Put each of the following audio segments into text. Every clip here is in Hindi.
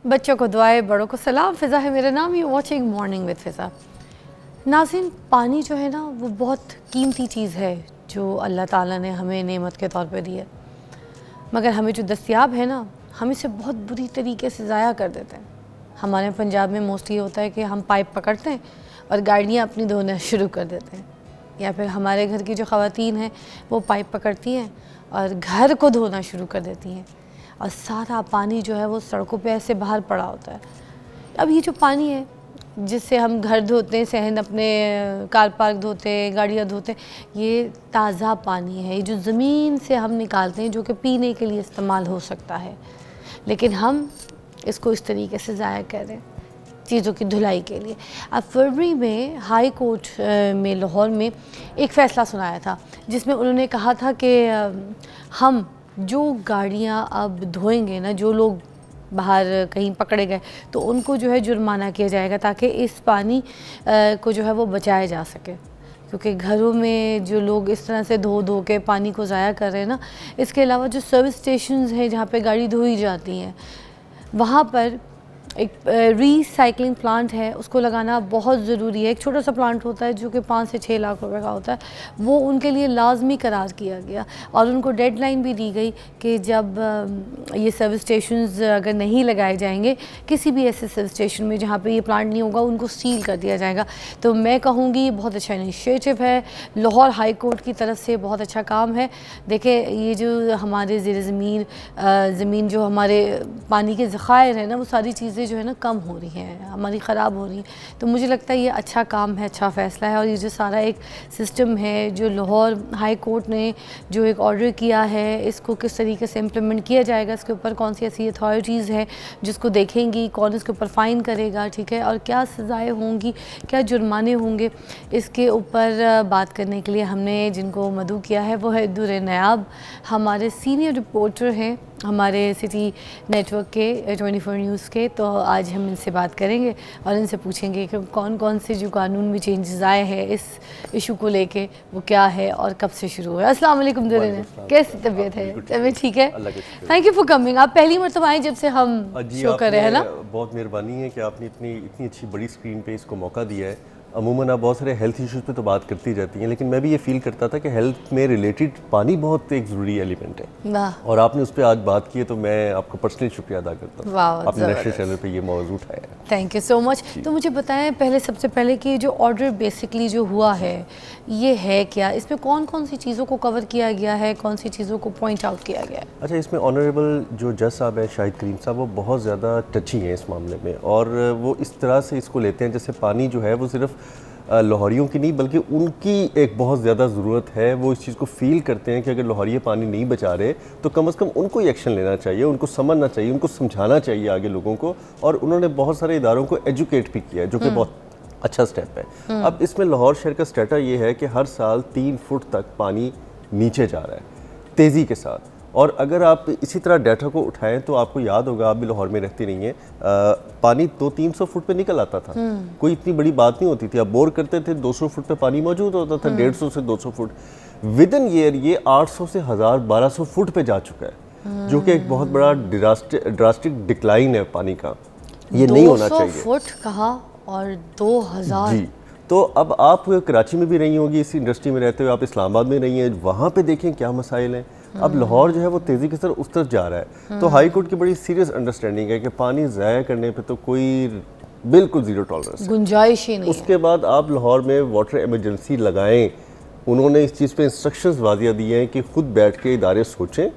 बच्चों को दुआएं, बड़ों को सलाम। फ़िज़ा है मेरा नाम, यू वॉचिंग मॉर्निंग विद फ़िज़ा। नाज़रीन, पानी जो है ना वो बहुत कीमती चीज़ है जो अल्लाह ताला ने हमें नेमत के तौर पे दी है, मगर हमें जो दस्तयाब है ना हम इसे बहुत बुरी तरीके से ज़ाया कर देते हैं। हमारे पंजाब में मोस्टली होता है कि हम पाइप पकड़ते हैं और गाड़ियाँ अपनी धोना शुरू कर देते हैं, या फिर हमारे घर की जो ख़वातीन हैं वो पाइप पकड़ती हैं और घर को धोना शुरू कर देती हैं और सारा पानी जो है वो सड़कों पे ऐसे बाहर पड़ा होता है। अब ये जो पानी है जिससे हम घर धोते हैं, सहन अपने कार पार्क धोते हैं, गाड़ियाँ धोते हैं, ये ताज़ा पानी है, ये जो ज़मीन से हम निकालते हैं, जो कि पीने के लिए इस्तेमाल हो सकता है, लेकिन हम इसको इस तरीके से ज़ाया कर रहे हैं चीज़ों की धुलाई के लिए। अब फरवरी में हाई कोर्ट में लाहौर में एक फ़ैसला सुनाया था जिसमें उन्होंने कहा था कि हम जो गाड़ियाँ अब धोएंगे ना, जो लोग बाहर कहीं पकड़े गए तो उनको जो है जुर्माना किया जाएगा ताकि इस पानी को जो है वो बचाया जा सके, क्योंकि घरों में जो लोग इस तरह से धो धो के पानी को ज़ाया कर रहे हैं ना। इसके अलावा जो सर्विस स्टेशंस हैं जहाँ पे गाड़ी धोई जाती हैं वहाँ पर एक रीसाइक्लिंग प्लांट है, उसको लगाना बहुत ज़रूरी है। एक छोटा सा प्लांट होता है जो कि 5 से 6 लाख रुपए का होता है, वो उनके लिए लाजमी करार किया गया और उनको डेडलाइन भी दी गई कि जब ये सर्विस स्टेशंस अगर नहीं लगाए जाएंगे, किसी भी ऐसे सर्विस स्टेशन में जहाँ पे ये प्लांट नहीं होगा उनको सील कर दिया जाएगा। तो मैं कहूँगी ये बहुत अच्छा इनिशिएटिव है, लाहौर हाई कोर्ट की तरफ से बहुत अच्छा काम है। देखिए ये जो हमारे ज़ेर ज़मीन जो हमारे पानी के ज़खायर हैं ना, वो सारी चीज़ें जो है ना कम हो रही हैं, हमारी ख़राब हो रही हैं। तो मुझे लगता है ये अच्छा काम है, अच्छा फ़ैसला है। और ये जो सारा एक सिस्टम है जो लाहौर हाई कोर्ट ने जो एक ऑर्डर किया है, इसको किस तरीके से इम्प्लीमेंट किया जाएगा, इसके ऊपर कौन सी ऐसी अथॉरिटीज़ हैं जिसको देखेंगी, कौन इसके ऊपर फ़ाइन करेगा, ठीक है, और क्या सज़ाएँ होंगी, क्या जुर्माने होंगे, इसके ऊपर बात करने के लिए हमने जिनको मदऊ किया है वो है दुर नायाब, हमारे सीनियर रिपोर्टर हैं हमारे सिटी नेटवर्क के 24 न्यूज़ के। तो आज हम इनसे बात करेंगे और इनसे पूछेंगे कि कौन कौन से जो कानून में चेंजेस आए हैं इस इशू को लेके, वो क्या है और कब से शुरू हुआ है। अस्सलाम वालेकुम दुर्रे, कैसी तबीयत है? तबीयत ठीक है? Thank you for coming. आप पहली मरतबा आए जब से हम शो कर रहे हैं ना। बहुत मेहरबानी है कि आपने इतनी अच्छी बड़ी स्क्रीन पे इसको मौका दिया है। अमूमन आप बहुत सारे हेल्थ इश्यूज़ पे तो बात करती जाती हैं, लेकिन मैं भी ये फील करता था कि हेल्थ में रिलेटेड पानी बहुत एक ज़रूरी एलिमेंट है और आपने उस पर आज बात की है, तो मैं आपको पर्सनली शुक्रिया अदा करता हूँ। आपने नेशनल चैनल पे ये मौजूद उठाया। Thank you so much. तो मुझे बताएं पहले, सबसे पहले कि जो ऑर्डर बेसिकली जो हुआ है ये है क्या, इसमें कौन कौन सी चीज़ों को कवर किया गया है, कौन सी चीज़ों को पॉइंट आउट किया गया है? अच्छा, इसमें ऑनरेबल जो जज साहब है शाहिद करीम साहब, वो बहुत ज़्यादा टची हैं इस मामले में और वो इस तरह से इसको लेते हैं जैसे पानी जो है वो सिर्फ लाहौरियों की नहीं बल्कि उनकी एक बहुत ज़्यादा ज़रूरत है। वो इस चीज़ को फ़ील करते हैं कि अगर लाहौरिया पानी नहीं बचा रहे तो कम से कम उनको ही एक्शन लेना चाहिए, उनको समझना चाहिए, उनको समझाना चाहिए आगे लोगों को। और उन्होंने बहुत सारे इदारों को एजुकेट भी किया है, जो कि बहुत अच्छा स्टेप है। अब इसमें लाहौर शहर का स्टेटा ये है कि हर साल 3 फुट तक पानी नीचे जा रहा है तेज़ी के साथ। और अगर आप इसी तरह डाटा को उठाएं तो आपको याद होगा, आप भी लाहौर में रहती नहीं है, पानी 200-300 फुट पे निकल आता था, कोई इतनी बड़ी बात नहीं होती थी। आप बोर करते थे 200 फुट पे पानी मौजूद होता था, 150 से 200 फुट। विद इन ईयर ये 800 से 1000-1200 फुट पे जा चुका है, जो कि एक बहुत बड़ा ड्रास्टिक डिक्लाइन है पानी का। ये नहीं होना चाहिए। 200 फुट कहा और 2000 जी। तो अब आप कराची में भी रही होंगी, इस इंडस्ट्री में रहते हुए, आप इस्लामाबाद में रही हैं, वहाँ पे देखें क्या मसाइल हैं। अब लाहौर जो है वो तेज़ी के साथ उस तरफ जा रहा है। तो हाई कोर्ट की बड़ी सीरियस अंडरस्टैंडिंग है कि पानी ज़ाया करने पे तो कोई बिल्कुल ज़ीरो टॉलरेंस, गुंजाइश ही नहीं। उसके बाद आप लाहौर में वाटर एमरजेंसी लगाएं। उन्होंने इस चीज़ पे इंस्ट्रक्शंस वादिया दिए हैं कि खुद बैठ के इदारे सोचें।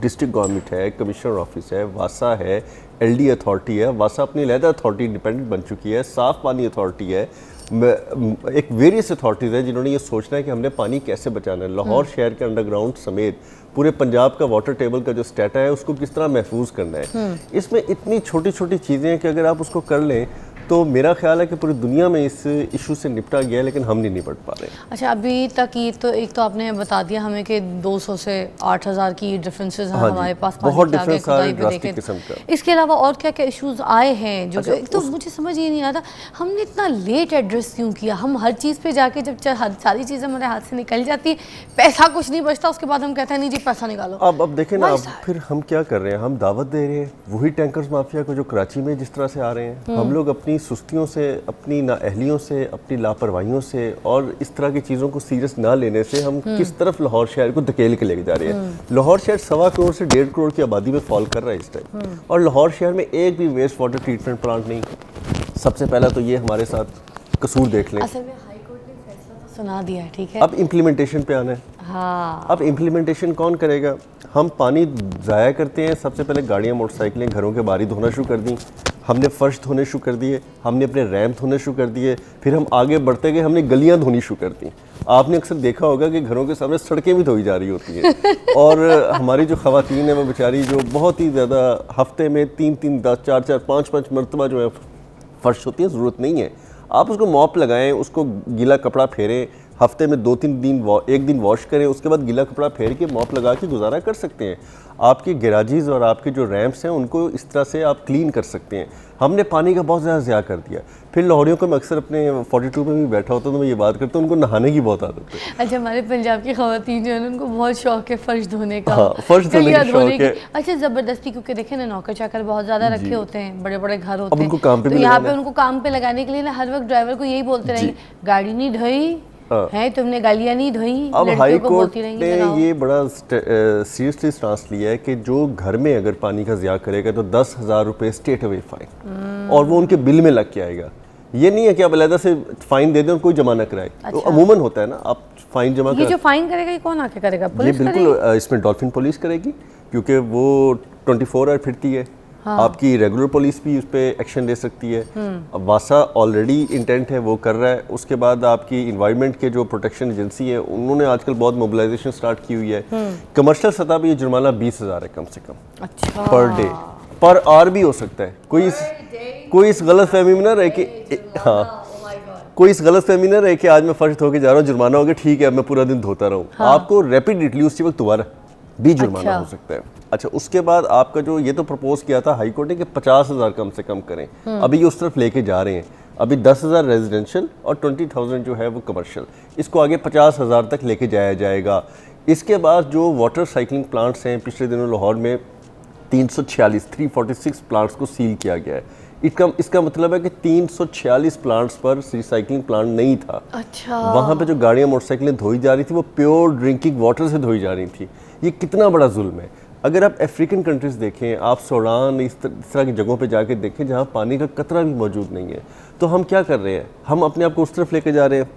डिस्ट्रिक्ट गवर्नमेंट है, कमिश्नर ऑफिस है, वासा है, एलडी अथॉरिटी है। वासा अपनी अलहदा अथॉरिटी इंडिपेंडेंट बन चुकी है, साफ़ पानी अथॉरिटी है, एक वेरियस अथॉरिटीज़ हैं जिन्होंने ये सोचना है कि हमने पानी कैसे बचाना है। लाहौर शहर के अंडरग्राउंड समेत पूरे पंजाब का वाटर टेबल का जो स्टेटा है उसको किस तरह महफूज करना है। इसमें इतनी छोटी छोटी चीज़ें हैं कि अगर आप उसको कर लें तो मेरा ख्याल है कि पूरी दुनिया में इस इशू से निपटा गया है, लेकिन हम नहीं निपट पा रहे। अच्छा, अभी तक ये तो एक तो आपने बता दिया हमें कि 200 से 8000 की डिफरेंसेस हैं हमारे पास बहुत पानी के आगे डिफरेंस आ रहा है, खुदाई पे ड्रास्टिक देखें। किस्म का। इसके अलावा और क्या क्या इश्यूज आए हैं जो अच्छा, एक तो मुझे समझ ही नहीं आता हमने इतना लेट एड्रेस क्यों किया। हम हर चीज़ पे जाके जब सारी चीज़ें हमारे हाथ से निकल जाती है, पैसा कुछ नहीं बचता, उसके बाद हम कहते हैं नहीं जी पैसा निकालो। अब देखें ना, अब फिर हम क्या कर रहे हैं, हम दावत दे रहे हैं वही टैंकर्स माफिया को जो कराची में जिस तरह से आ रहे हैं। हम लोग अपनी सुस्तियों से, अपनी नाअहलियों से, अपनी लापरवाहियों से और इस तरह की चीज़ों को सीरियस ना लेने से हम किस तरफ लाहौर शहर को धकेल के लेके जा रहे हैं। लाहौर शहर 1.25 करोड़ से 1.5 करोड़ की आबादी में फॉल कर रहा है इस टाइम, और लाहौर शहर में एक भी वेस्ट वाटर ट्रीटमेंट प्लांट नहीं। सबसे पहला तो ये हमारे साथ कसूर देख लें। असल में हाई कोर्ट ने फैसला तो सुना दिया है, ठीक है, अब इम्प्लीमेंटेशन पे आना है। हाँ, अब इम्प्लीमेंटेशन कौन करेगा? हम पानी ज़ाया करते हैं, सबसे पहले गाड़ियाँ मोटरसाइकिलें घरों के बाहरी धोना शुरू कर दी, हमने फर्श धोने शुरू कर दिए, हमने अपने रैम्प धोने शुरू कर दिए, फिर हम आगे बढ़ते गए, हमने गलियाँ धोनी शुरू कर दी। आपने अक्सर देखा होगा कि घरों के सामने सड़कें भी धोई जा रही होती हैं और हमारी जो ख़वातीन है वो बेचारी जो बहुत ही ज़्यादा हफ्ते में 3-3, 10, 4-4, 5-5 मरतबा जो है फ़र्श होती है, ज़रूरत नहीं है। आप उसको मॉप लगाएं, उसको गीला कपड़ा फेरें, हफ्ते में 2-3 दिन एक दिन वॉश करें, उसके बाद गीला कपड़ा फेर के मॉप लगा के गुजारा कर सकते हैं। आपके गैराजेस और आपके जो रैम्प्स हैं उनको इस तरह से आप क्लीन कर सकते हैं। हमने पानी का बहुत ज़्यादा ज़िया कर दिया। फिर लाहौरियों को मैं अक्सर अपने 42 में भी बैठा होता तो मैं ये बात करता हूँ, उनको नहाने की बहुत आदत है। अच्छा, हमारे पंजाब की खवातीन जो है उनको बहुत शौक है फर्श धोने का। हाँ, फर्श धोने गलियां का शौक है। अच्छा, ज़बरदस्ती, क्योंकि देखें ना नौकर चाकर बहुत ज़्यादा रखे होते हैं, बड़े बड़े घर होते अब हैं, उनको काम पे तो भी यहाँ लगाना पे है। उनको काम पे लगाने के लिए ना हर वक्त ड्राइवर को यही बोलते रहेंगे, गाड़ी नहीं धोई हाँ। है तुमने, गालियाँ नहीं धोई। अब लड़कियों हाई को कोर्ट बोलती रहेंगी ने जनाब। ये बड़ा सीरियसली स्टांस लिया है कि जो घर में अगर पानी का ज़िया करेगा तो 10,000 रुपये स्टेट अवे फाइन, और वो उनके बिल में लग के आएगा। ये नहीं है कि आप अलग से फाइन दे दें और कोई जमा ना कराए। तो अमूमन होता है ना, आप फाइन जमा ये जो फाइन करेगा ये कौन आके करेगा? ये पुलिस बिल्कुल इसमें डॉल्फिन पुलिस करेगी, क्योंकि वो 24 आवर फिरती है। हाँ। आपकी रेगुलर पुलिस भी उस पर एक्शन ले सकती है। अब वासा ऑलरेडी इंटेंट है, वो कर रहा है। उसके बाद आपकी इन्वायरमेंट के जो प्रोटेक्शन एजेंसी है उन्होंने आजकल बहुत मोबिलाइजेशन स्टार्ट की हुई है। कमर्शियल सतह पे ये जुर्माना 20,000 है कम से कम। अच्छा, पर डे, पर आवर भी हो सकता है। कोई इस गलत फहमी में ना रहे कि हाँ, कोई इस गलत फहमी ना रहे कि आज मैं फर्श धो के जा रहा हूँ, जुर्माना हो गया, ठीक है मैं पूरा दिन धोता रहूँ। हाँ। आपको रैपिडली उसी वक्त दोबारा भी जुर्माना हो सकता है। अच्छा, उसके बाद आपका जो ये तो प्रपोज किया था हाई कोर्ट ने कि 50,000 कम से कम करें, अभी ये उस तरफ लेके जा रहे हैं। अभी 10,000 रेजिडेंशियल और 20,000 जो है वो कमर्शियल, इसको आगे 50,000 तक लेके जाया जाएगा। इसके बाद जो वाटर साइकिलिंग प्लांट्स हैं, पिछले दिनों लाहौर में 346 प्लांट्स को सील किया गया है। इसका मतलब है कि 346 प्लांट्स पर रिसाइकलिंग प्लांट नहीं था। अच्छा, वहाँ पे जो गाड़ियाँ मोटरसाइकिलें धोई जा रही थी वो प्योर ड्रिंकिंग वाटर से धोई जा रही थी। ये कितना बड़ा जुल्म है। अगर आप अफ्रीकन कंट्रीज़ देखें, आप सूडान, इस तरह की जगहों पे जाके देखें जहाँ पानी का कतरा भी मौजूद नहीं है, तो हम क्या कर रहे हैं? हम अपने आप को उस तरफ लेके जा रहे हैं।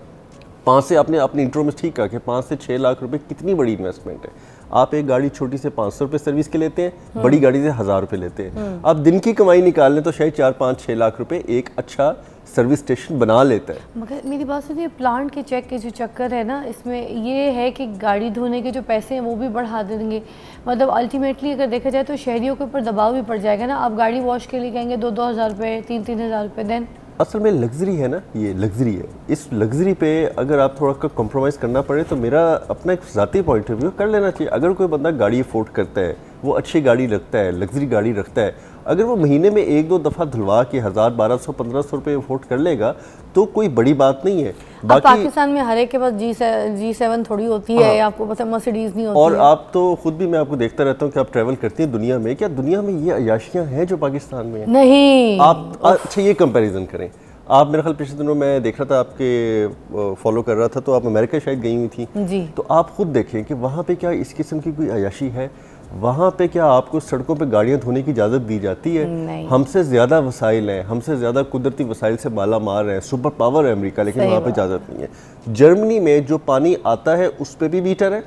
5 से आपने अपने इंट्रो में ठीक कहा कि 5 से 6 लाख रुपए कितनी बड़ी इन्वेस्टमेंट है। आप एक गाड़ी छोटी से 500 रुपये सर्विस के लेते हैं, बड़ी गाड़ी से 1,000 रुपये लेते हैं। आप दिन की कमाई निकाल लें तो शायद 4-5-6 लाख रुपए एक अच्छा सर्विस स्टेशन बना लेता है। मगर मेरी बात सुनिए, प्लांट के चेक के जो चक्कर है ना, इसमें ये है कि गाड़ी धोने के जो पैसे हैं वो भी बढ़ा देंगे। मतलब अल्टीमेटली अगर देखा जाए तो शहरियों के ऊपर दबाव भी पड़ जाएगा ना। आप गाड़ी वॉश के लिए कहेंगे 2-2 हज़ार रुपये, 3-3 हज़ार रुपये, देन असल में लग्जरी है ना, ये लग्जरी है। इस लग्जरी पे अगर आप थोड़ा का कॉम्प्रोमाइज़ करना पड़े तो मेरा अपना एक ज़ाती पॉइंट ऑफ व्यू कर लेना चाहिए। अगर कोई बंदा गाड़ी अफोर्ड करता है, वो अच्छी गाड़ी रखता है, लग्जरी गाड़ी रखता है, अगर वो महीने में 1-2 दफ़ा धुलवा के 1,000, 1,200, 1,500 रुपये अफोर्ड कर लेगा तो कोई बड़ी बात नहीं है। बाकी पाकिस्तान में हर एक के पास G7 थोड़ी होती है, या आपको पता मर्सिडीज नहीं होती और है। आप तो खुद भी, मैं आपको देखता रहता हूँ कि आप ट्रैवल करती हैं दुनिया में, क्या दुनिया में ये अयाशियाँ हैं जो पाकिस्तान में है? नहीं। आप अच्छा ये कंपैरिजन करें। आप मेरे ख्याल पिछले दिनों मैं देख रहा था, आपके फॉलो कर रहा था, तो आप अमेरिका शायद गई हुई थी जी। तो आप खुद देखें कि वहाँ पे क्या इस किस्म की कोई अयाशी है? वहाँ पे क्या आपको सड़कों पे गाड़ियाँ धोने की इजाज़त दी जाती है? नहीं। हमसे ज़्यादा वसाइल हैं, हमसे ज़्यादा कुदरती वसाइल से माला मार है, सुपर पावर है अमेरिका, लेकिन वहाँ पे इजाज़त नहीं है। जर्मनी में जो पानी आता है उस पर भी मीटर है,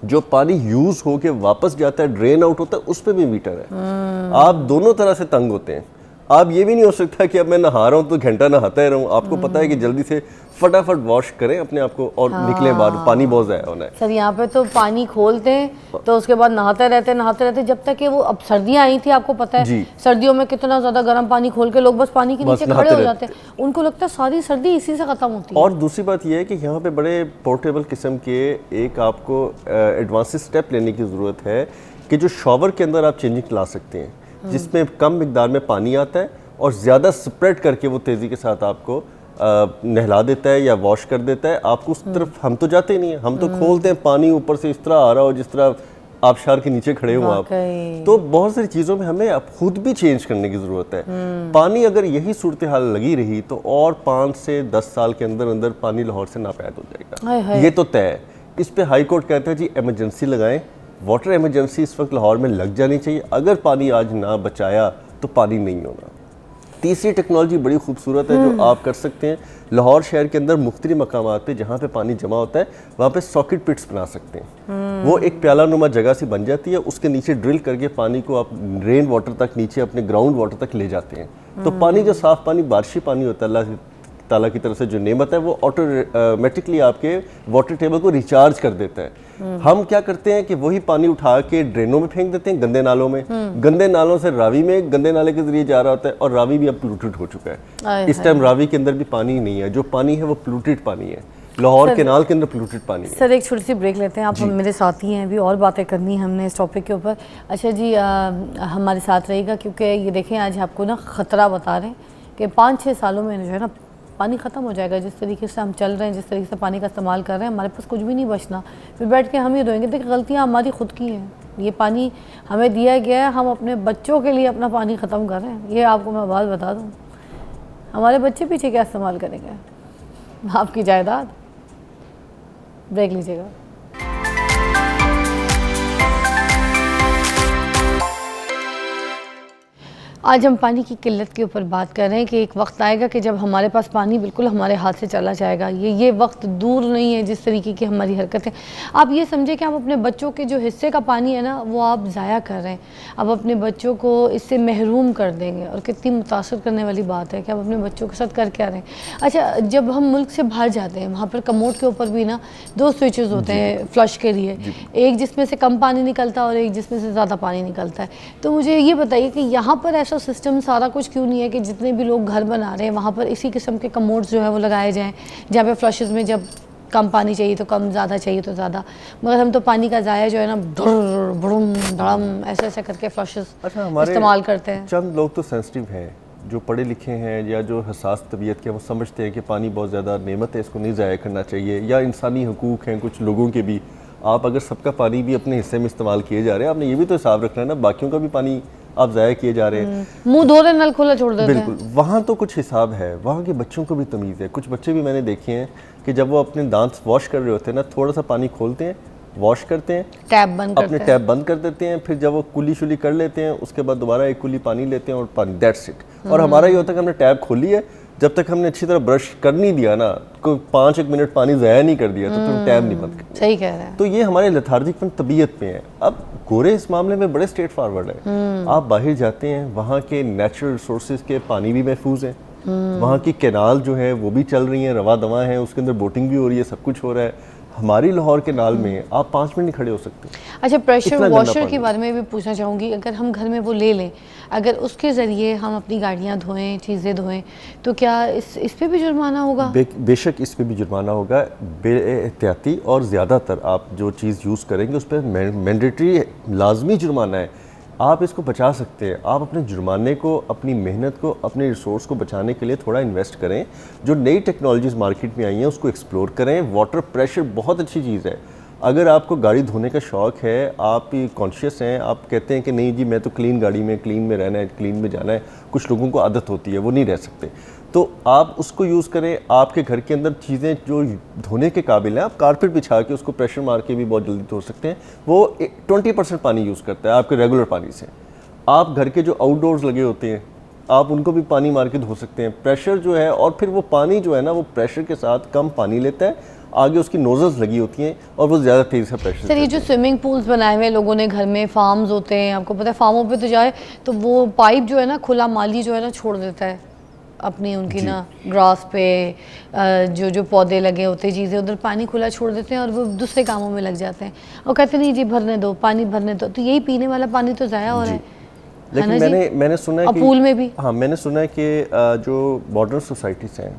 जो पानी यूज़ हो के वापस जाता है, ड्रेन आउट होता है, उस पर भी मीटर है। आप दोनों तरह से तंग होते हैं। आप ये भी नहीं हो सकता कि अब मैं नहा रहा हूँ तो घंटा नहाता ही रहूँ। आपको पता है कि जल्दी से फटाफट वॉश करें अपने आप को और निकले बाहर, पानी बहुत ज़ाया होना है। सर यहाँ पे तो पानी खोलते हैं तो उसके बाद नहाते रहते जब तक कि वो, अब सर्दियाँ आई थी आपको पता है, सर्दियों में कितना ज़्यादा गर्म पानी खोल के लोग बस पानी के नीचे खड़े हो जाते हैं, उनको लगता है सारी सर्दी इसी से ख़त्म होती है। और दूसरी बात यह है कि यहाँ पे बड़े पोर्टेबल किस्म के एक आपको एडवांस स्टेप लेने की ज़रूरत है कि जो शॉवर के अंदर आप चेंजिंग ला सकते हैं, जिसमें कम मिकदार में पानी आता है और ज़्यादा स्प्रेड करके वो तेज़ी के साथ आपको नहला देता है या वॉश कर देता है। आपको उस तरफ हम तो जाते ही नहीं है, हम तो खोलते हैं पानी ऊपर से इस तरह आ रहा हो जिस तरह आबशार के नीचे खड़े हो आप। तो बहुत सारी चीज़ों में हमें अब खुद भी चेंज करने की ज़रूरत है। पानी अगर यही सूरत हाल लगी रही तो और 5 से 10 साल के अंदर अंदर पानी लाहौर से नापैद हो जाएगा, ये तो तय है। इस पे हाई कोर्ट कहता है जी इमरजेंसी लगाएं, वाटर इमरजेंसी इस वक्त लाहौर में लग जानी चाहिए। अगर पानी आज ना बचाया तो पानी नहीं होना। तीसरी टेक्नोलॉजी बड़ी खूबसूरत है जो आप कर सकते हैं। लाहौर शहर के अंदर मुख्तलिफ मकामात पे जहाँ पे पानी जमा होता है वहाँ पे सॉकेट पिट्स बना सकते हैं। वो एक प्याला नुमा जगह सी बन जाती है, उसके नीचे ड्रिल करके पानी को आप रेन वाटर तक नीचे अपने ग्राउंड वाटर तक ले जाते हैं। तो पानी जो साफ़ पानी बारिशी पानी होता है अल्लाह ताला की तरफ से जो नेमत है वो ऑटोमेटिकली आपके वाटर टेबल को रिचार्ज कर देता है। हम क्या करते हैं कि वही पानी उठा के ड्रेनों में फेंक देते हैं, गंदे नालों में, गंदे नालों से रावी में गंदे नाले के जरिए जा रहा होता है और रावी भी अब पोल्यूटेड हो चुका है। इस टाइम रावी के अंदर भी पानी नहीं है, जो पानी है वो पोल्यूटेड पानी है। लाहौर केनाल के अंदर पोल्यूटेड पानी है। सर एक छोटी सी ब्रेक लेते हैं, आप मेरे साथ ही हैं, अभी और बातें करनी है हमने इस टॉपिक के ऊपर। अच्छा जी हमारे साथ रहेगा क्योंकि ये देखें आज आपको ना ख़तरा बता रहे हैं कि 5-6 सालों में जो है ना पानी ख़त्म हो जाएगा। जिस तरीके से हम चल रहे हैं, जिस तरीके से पानी का इस्तेमाल कर रहे हैं, हमारे पास कुछ भी नहीं बचना। फिर बैठ के हम ही रोएंगे। देखिए गलतियाँ हमारी खुद की हैं, ये पानी हमें दिया गया है, हम अपने बच्चों के लिए अपना पानी ख़त्म कर रहे हैं। ये आपको मैं बात बता दूँ, हमारे बच्चे पीछे क्या इस्तेमाल करेंगे, आपकी जायदाद। ब्रेक लीजिएगा। आज हम पानी की किल्लत के ऊपर बात कर रहे हैं कि एक वक्त आएगा कि जब हमारे पास पानी बिल्कुल हमारे हाथ से चला जाएगा। ये वक्त दूर नहीं है जिस तरीके की हमारी हरकतें। आप ये समझे कि आप अपने बच्चों के जो हिस्से का पानी है ना वो आप ज़ाया कर रहे हैं, आप अपने बच्चों को इससे महरूम कर देंगे। और कितनी मुतासर करने वाली बात है कि आप अपने बच्चों के साथ कर क्या रहे हैं। अच्छा जब हम मुल्क से बाहर जाते हैं वहाँ पर कमोड के ऊपर भी ना 2 स्विचेस होते हैं फ्लश के लिए, एक जिसमें से कम पानी निकलता है और एक जिसमें से ज़्यादा पानी निकलता है। तो मुझे ये बताइए कि यहाँ पर ऐसा सिस्टम सारा कुछ क्यों नहीं है कि जितने भी लोग घर बना रहे हैं वहाँ पर इसी किस्म के कमोड्स जो है वो लगाए जाएं, जहाँ पे फ्लशेस में जब कम पानी चाहिए तो कम, ज़्यादा चाहिए तो ज़्यादा। मगर हम तो पानी का ज़ाया जो है ना धुड़म धड़म ऐसे ऐसे करके फ्लशेस इस्तेमाल करते हैं। चंद लोग तो सेंसिटिव हैं, जो पढ़े लिखे हैं या जो हसास तबीयत के, वो समझते हैं कि पानी बहुत ज़्यादा नेमत है, इसको नहीं ज़ाया करना चाहिए, या इंसानी हकूक़ हैं कुछ लोगों के भी। आप अगर सबका पानी भी अपने हिस्से में इस्तेमाल किए जा रहे हैं, आपने ये भी तो हिसाब रखना है ना, बाकियों का भी पानी आप ज़ाया किए जा रहे हैं। मुंह धो रहे नल खुला छोड़ देते हैं। बिल्कुल, वहाँ तो कुछ हिसाब है, वहाँ के बच्चों को भी तमीज़ है। कुछ बच्चे भी मैंने देखे हैं कि जब वो अपने दांत वॉश कर रहे होते हैं ना, थोड़ा सा पानी खोलते हैं, वॉश करते हैं, टैप बंद अपने टैप बंद कर देते हैं, फिर जब वो कुली शुली कर लेते हैं उसके बाद दोबारा एक कुली पानी लेते हैं और पानी, दैट्स इट। और हमारा ये होता है कि हमने टैप खोली है, जब तक हमने अच्छी तरह ब्रश कर नहीं दिया ना, कोई 5-1 मिनट पानी ज़ाया नहीं कर दिया तो फिर टैप नहीं बंद कर। सही कह रहे हैं। तो ये हमारे लथार्जिकपन तबीयत में है। अब गोरे इस मामले में बड़े स्ट्रेट फॉरवर्ड है। आप बाहर जाते हैं, वहाँ के नेचुरल रिसोर्सेज के पानी भी महफूज हैं, वहाँ की कैनाल जो है वो भी चल रही हैं, रवा दवा हैं, उसके अंदर बोटिंग भी हो रही है, सब कुछ हो रहा है। हमारी लाहौर के नाल में आप 5 मिनट नहीं खड़े हो सकते। अच्छा प्रेशर वॉशर के बारे में भी पूछना चाहूँगी, अगर हम घर में वो ले लें, अगर उसके ज़रिए हम अपनी गाड़ियाँ धोएं, चीज़ें धोएं, तो क्या इस पे भी जुर्माना होगा? बेशक इस पे भी जुर्माना होगा, बेएहतियाती और ज़्यादातर आप जो चीज़ यूज़ करेंगे उस पर मैंडेटरी लाजमी जुर्माना है। आप इसको बचा सकते हैं, आप अपने जुर्माने को, अपनी मेहनत को, अपने रिसोर्स को बचाने के लिए थोड़ा इन्वेस्ट करें। जो नई टेक्नोलॉजीज़ मार्केट में आई हैं उसको एक्सप्लोर करें। वाटर प्रेशर बहुत अच्छी चीज़ है। अगर आपको गाड़ी धोने का शौक़ है, आप कॉन्शियस हैं, आप कहते हैं कि नहीं जी मैं तो क्लीन गाड़ी में, क्लीन में रहना है, क्लीन में जाना है, कुछ लोगों को आदत होती है वो नहीं रह सकते, तो आप उसको यूज़ करें। आपके घर के अंदर चीज़ें जो धोने के काबिल हैं, आप कारपेट बिछा के उसको प्रेशर मार के भी बहुत जल्दी धो सकते हैं। वो 20% पानी यूज़ करता है आपके रेगुलर पानी से। आप घर के जो आउटडोर्स लगे होते हैं आप उनको भी पानी मार के धो सकते हैं। प्रेशर जो है, और फिर वो पानी जो है ना वो प्रेशर के साथ कम पानी लेता है, आगे उसकी नोजल्स लगी होती हैं और वो ज़्यादा तेज़ से प्रेशर। सर ये जो स्विमिंग पूल्स बनाए हुए लोगों ने घर में, फार्म्स होते हैं, आपको पता है फार्मों पे तो जाए तो वो पाइप जो है ना खुला माली जो है ना छोड़ देता है अपनी उनकी ना ग्रास पे, जो जो पौधे लगे होते हैं चीज़ें उधर पानी खुला छोड़ देते हैं और वो दूसरे कामों में लग जाते हैं और कहते नहीं जी भरने दो, पानी भरने दो, तो यही पीने वाला पानी तो ज़ाया हो रहा है। लेकिन मैंने सुना है कि पूल में भी, हाँ मैंने सुना है कि जो मॉडर्न सोसाइटीज़ हैं,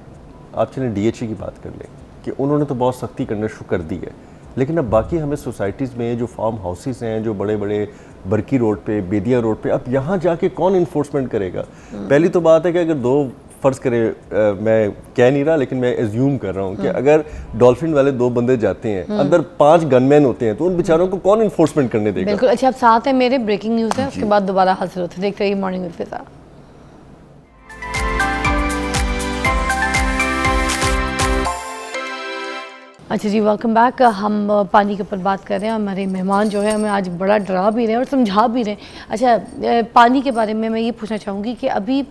आप चलें DHE की बात कर लें कि उन्होंने तो बहुत सख्ती करना शुरू कर दी है, लेकिन अब बाकी हमें सोसाइटीज़ में जो फार्म हाउसेस हैं, जो बड़े बड़े बरकी रोड पे, बेदिया रोड पे, अब यहाँ जाके कौन इन्फोर्समेंट करेगा? पहली तो बात है कि अगर दो फ़र्ज़ करें, मैं कह नहीं रहा लेकिन मैं एज्यूम कर रहा हूँ कि अगर डॉल्फिन वाले 2 बंदे जाते हैं, अंदर 5 गनमैन होते हैं, तो उन बेचारों को कौन इन्फोर्समेंट करने देगा? बिल्कुल। अच्छा, अब साथ है मेरे ब्रेकिंग न्यूज़ है, उसके बाद दोबारा हाजिर होते हैं। देखते रहिए मॉर्निंग विद फिज़ा। अच्छा जी, वेलकम बैक। हम पानी के ऊपर बात कर रहे हैं। हमारे मेहमान जो है हमें आज बड़ा डरा भी रहे हैं और समझा भी रहे हैं। अच्छा, पानी के बारे में मैं ये पूछना चाहूँगी कि अभी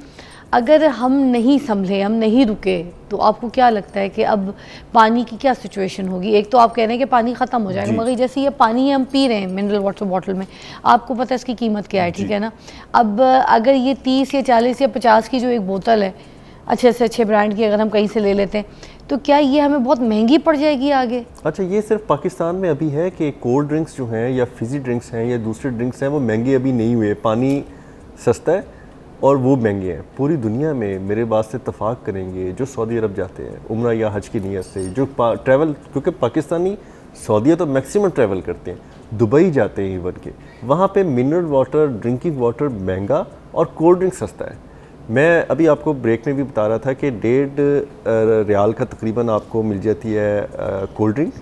अगर हम नहीं संभले, हम नहीं रुके, तो आपको क्या लगता है कि अब पानी की क्या सिचुएशन होगी? एक तो आप कह रहे हैं कि पानी ख़त्म हो जाएगा, मगर जैसे ये पानी हम पी रहे हैं मिनरल वाटर बॉटल में, आपको पता है इसकी कीमत क्या है, ठीक है ना? अब अगर ये 30 या 40 या 50 की जो एक बोतल है, अच्छे से अच्छे ब्रांड की अगर हम कहीं से ले लेते हैं, तो क्या ये हमें बहुत महंगी पड़ जाएगी आगे? अच्छा, ये सिर्फ पाकिस्तान में अभी है कि कोल्ड ड्रिंक्स जो हैं या फिज़ी ड्रिंक्स हैं या दूसरे ड्रिंक्स हैं वो महंगे अभी नहीं हुए। पानी सस्ता है और वो महंगे हैं। पूरी दुनिया में मेरे बात से इत्तफाक करेंगे जो सऊदी अरब जाते हैं उम्रा या हज की नीयत से, जो ट्रैवल, क्योंकि पाकिस्तानी सऊदीया तो मैक्सिमम ट्रैवल करते हैं, दुबई जाते हैं इवन के, वहाँ पे मिनरल वाटर, ड्रिंकिंग वाटर महंगा और कोल्ड ड्रिंक सस्ता है। मैं अभी आपको ब्रेक में भी बता रहा था कि 1.5 रियाल का तकरीबन आपको मिल जाती है कोल्ड ड्रिंक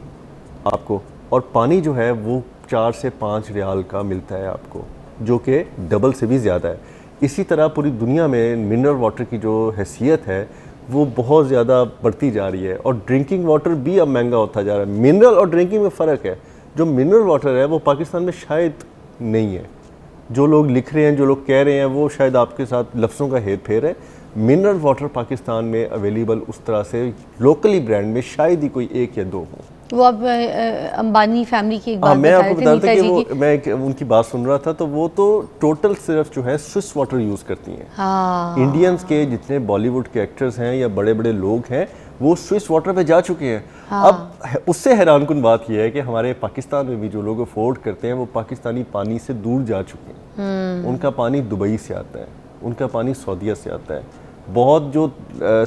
आपको, और पानी जो है वो 4 से 5 रियाल का मिलता है आपको, जो कि डबल से भी ज़्यादा है। इसी तरह पूरी दुनिया में मिनरल वाटर की जो हैसियत है वो बहुत ज़्यादा बढ़ती जा रही है और ड्रिंकिंग वाटर भी अब महंगा होता जा रहा है। मिनरल और ड्रिंकिंग में फ़र्क है। जो मिनरल वाटर है वो पाकिस्तान में शायद नहीं है। जो लोग लिख रहे हैं, जो लोग कह रहे हैं, वो शायद आपके साथ लफ्ज़ों का हेर फेर है। मिनरल वाटर पाकिस्तान में अवेलेबल उस तरह से लोकली ब्रांड में शायद ही कोई 1 या 2 हो। वो अब अंबानी फैमिली की एक बात मैं बता आपको रहे थे, बताता नीता कि जी वो की। मैं उनकी बात सुन रहा था, तो वो तो टोटल सिर्फ जो है स्विस वाटर यूज़ करती हैं। हाँ, इंडियंस के जितने बॉलीवुड के एक्टर्स हैं या बड़े बड़े लोग हैं वो स्विस वाटर पे जा चुके हैं। अब उससे हैरान कुन बात यह है कि हमारे पाकिस्तान में भी जो लोग अफोर्ड करते हैं वो पाकिस्तानी पानी से दूर जा चुके हैं। उनका पानी दुबई से आता है, उनका पानी सऊदीया से आता है। बहुत जो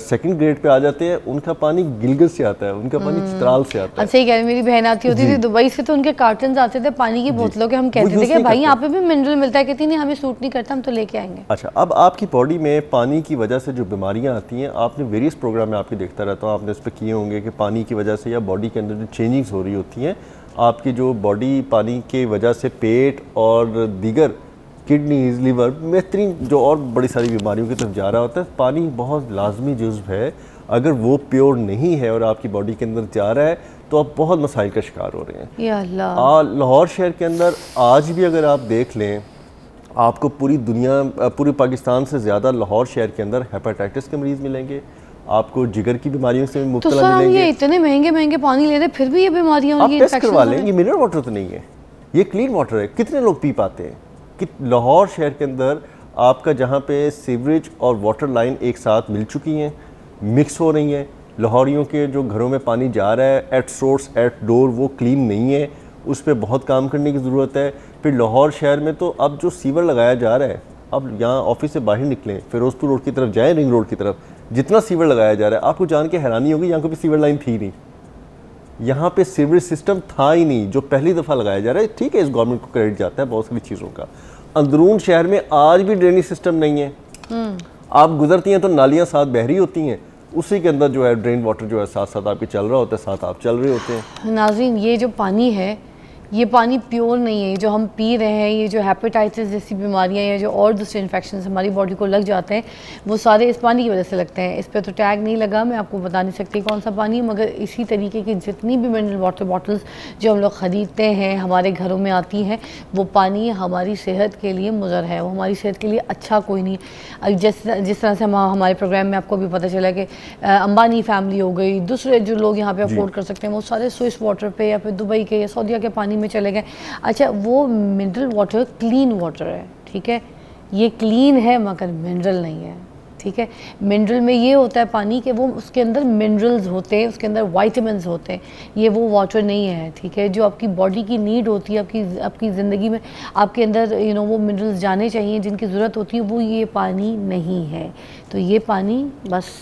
सेकंड ग्रेड पे आ जाते हैं उनका पानी गिलगित से आता है, उनका पानी चित्राल से आता है। अच्छा, ही कह रहे, मेरी बहन आती होती थी दुबई से, तो उनके कार्टन आते थे पानी की बोतलों के। हम कहते थे कि भाई यहाँ पे भी मिनरल मिलता है, कहती नहीं हमें सूट नहीं करता, हम तो लेके आएंगे। अच्छा, अब आपकी बॉडी में पानी की वजह से जो बीमारियां आती हैं, आपने वेरियस प्रोग्राम में आपके देखता रहता हूँ, आपने इस पर किए होंगे कि पानी की वजह से या बॉडी के अंदर जो चेंजिंग्स हो रही होती हैं, आपकी जो बॉडी पानी के वजह से पेट और दीगर किडनीज, लिवर, बेहतरीन जो और बड़ी सारी बीमारियों की तरफ जा रहा होता है। पानी बहुत लाजमी जुज़्व है। अगर वो प्योर नहीं है और आपकी बॉडी के अंदर जा रहा है तो आप बहुत मसाइल का शिकार हो रहे हैं। या अल्लाह। लाहौर शहर के अंदर आज भी अगर आप देख लें, आपको पूरी दुनिया, पूरे पाकिस्तान से ज़्यादा लाहौर शहर के अंदर हेपेटाइटिस के मरीज़ मिलेंगे, आपको जिगर की बीमारियों से मुब्तला मिलेंगे। ये इतने महंगे महंगे पानी ले रहे फिर भी ये बीमारियां, आप टेस्ट करवा लें, ये मिनरल वाटर तो नहीं है, ये क्लीन वाटर है। कितने लोग पी पाते हैं कि लाहौर शहर के अंदर आपका जहाँ पे सीवरेज और वाटर लाइन एक साथ मिल चुकी हैं, मिक्स हो रही हैं, लाहौरियों के जो घरों में पानी जा रहा है एट सोर्स एट डोर वो क्लीन नहीं है, उस पर बहुत काम करने की ज़रूरत है। फिर लाहौर शहर में तो अब जो सीवर लगाया जा रहा है, अब यहाँ ऑफिस से बाहर निकलें, फिरोजपुर रोड की तरफ जाएँ, रिंग रोड की तरफ, जितना सीवर लगाया जा रहा है आपको जान के हैरानी होगी, यहाँ कोई सीवर लाइन थी नहीं, यहाँ पे सीवरेज सिस्टम था ही नहीं, जो पहली दफ़ा लगाया जा रहा है। ठीक है, इस गवर्नमेंट को क्रेडिट जाता है बहुत सारी चीज़ों का। अंदरून शहर में आज भी ड्रेनेज सिस्टम नहीं है। आप गुजरती हैं तो नालियाँ साथ बह रही होती हैं, उसी के अंदर जो है ड्रेन वाटर जो है साथ साथ आपके चल रहा होता है, साथ आप चल रहे होते हैं। नाज़रीन, ये जो पानी है ये पानी प्योर नहीं है। ये जो हम पी रहे हैं, ये जो हेपेटाइटिस जैसी बीमारियां या जो और दूसरे इन्फेक्शन हमारी बॉडी को लग जाते हैं, वो सारे इस पानी की वजह से लगते हैं। इस पर तो टैग नहीं लगा, मैं आपको बता नहीं सकती कौन सा पानी है, मगर इसी तरीके की जितनी भी मिनरल वाटर बॉटल्स जो हम लोग ख़रीदते हैं, हमारे घरों में आती हैं, वो पानी हमारी सेहत के लिए मुज़र है, वो हमारी सेहत के लिए अच्छा कोई नहीं। जिस तरह से हमारे प्रोग्राम में आपको भी पता चला कि अंबानी फैमिली हो गई, दूसरे जो लोग यहाँ पे अफोर्ड कर सकते हैं, वो सारे स्विस वाटर पे या फिर दुबई के या सऊदीया के पानी में चले गए। अच्छा, वो मिनरल वाटर क्लीन वाटर है, ठीक है, ये क्लीन है मगर मिनरल नहीं है, ठीक है। मिनरल में ये होता है पानी के वो उसके अंदर मिनरल्स होते हैं, उसके अंदर वाइटामिन्स होते हैं, ये वो वाटर नहीं है, ठीक है। जो आपकी बॉडी की नीड होती है, आपकी ज़िंदगी में आपके अंदर वो मिनरल्स जाने चाहिए जिनकी ज़रूरत होती है, वो ये पानी नहीं है। तो ये पानी बस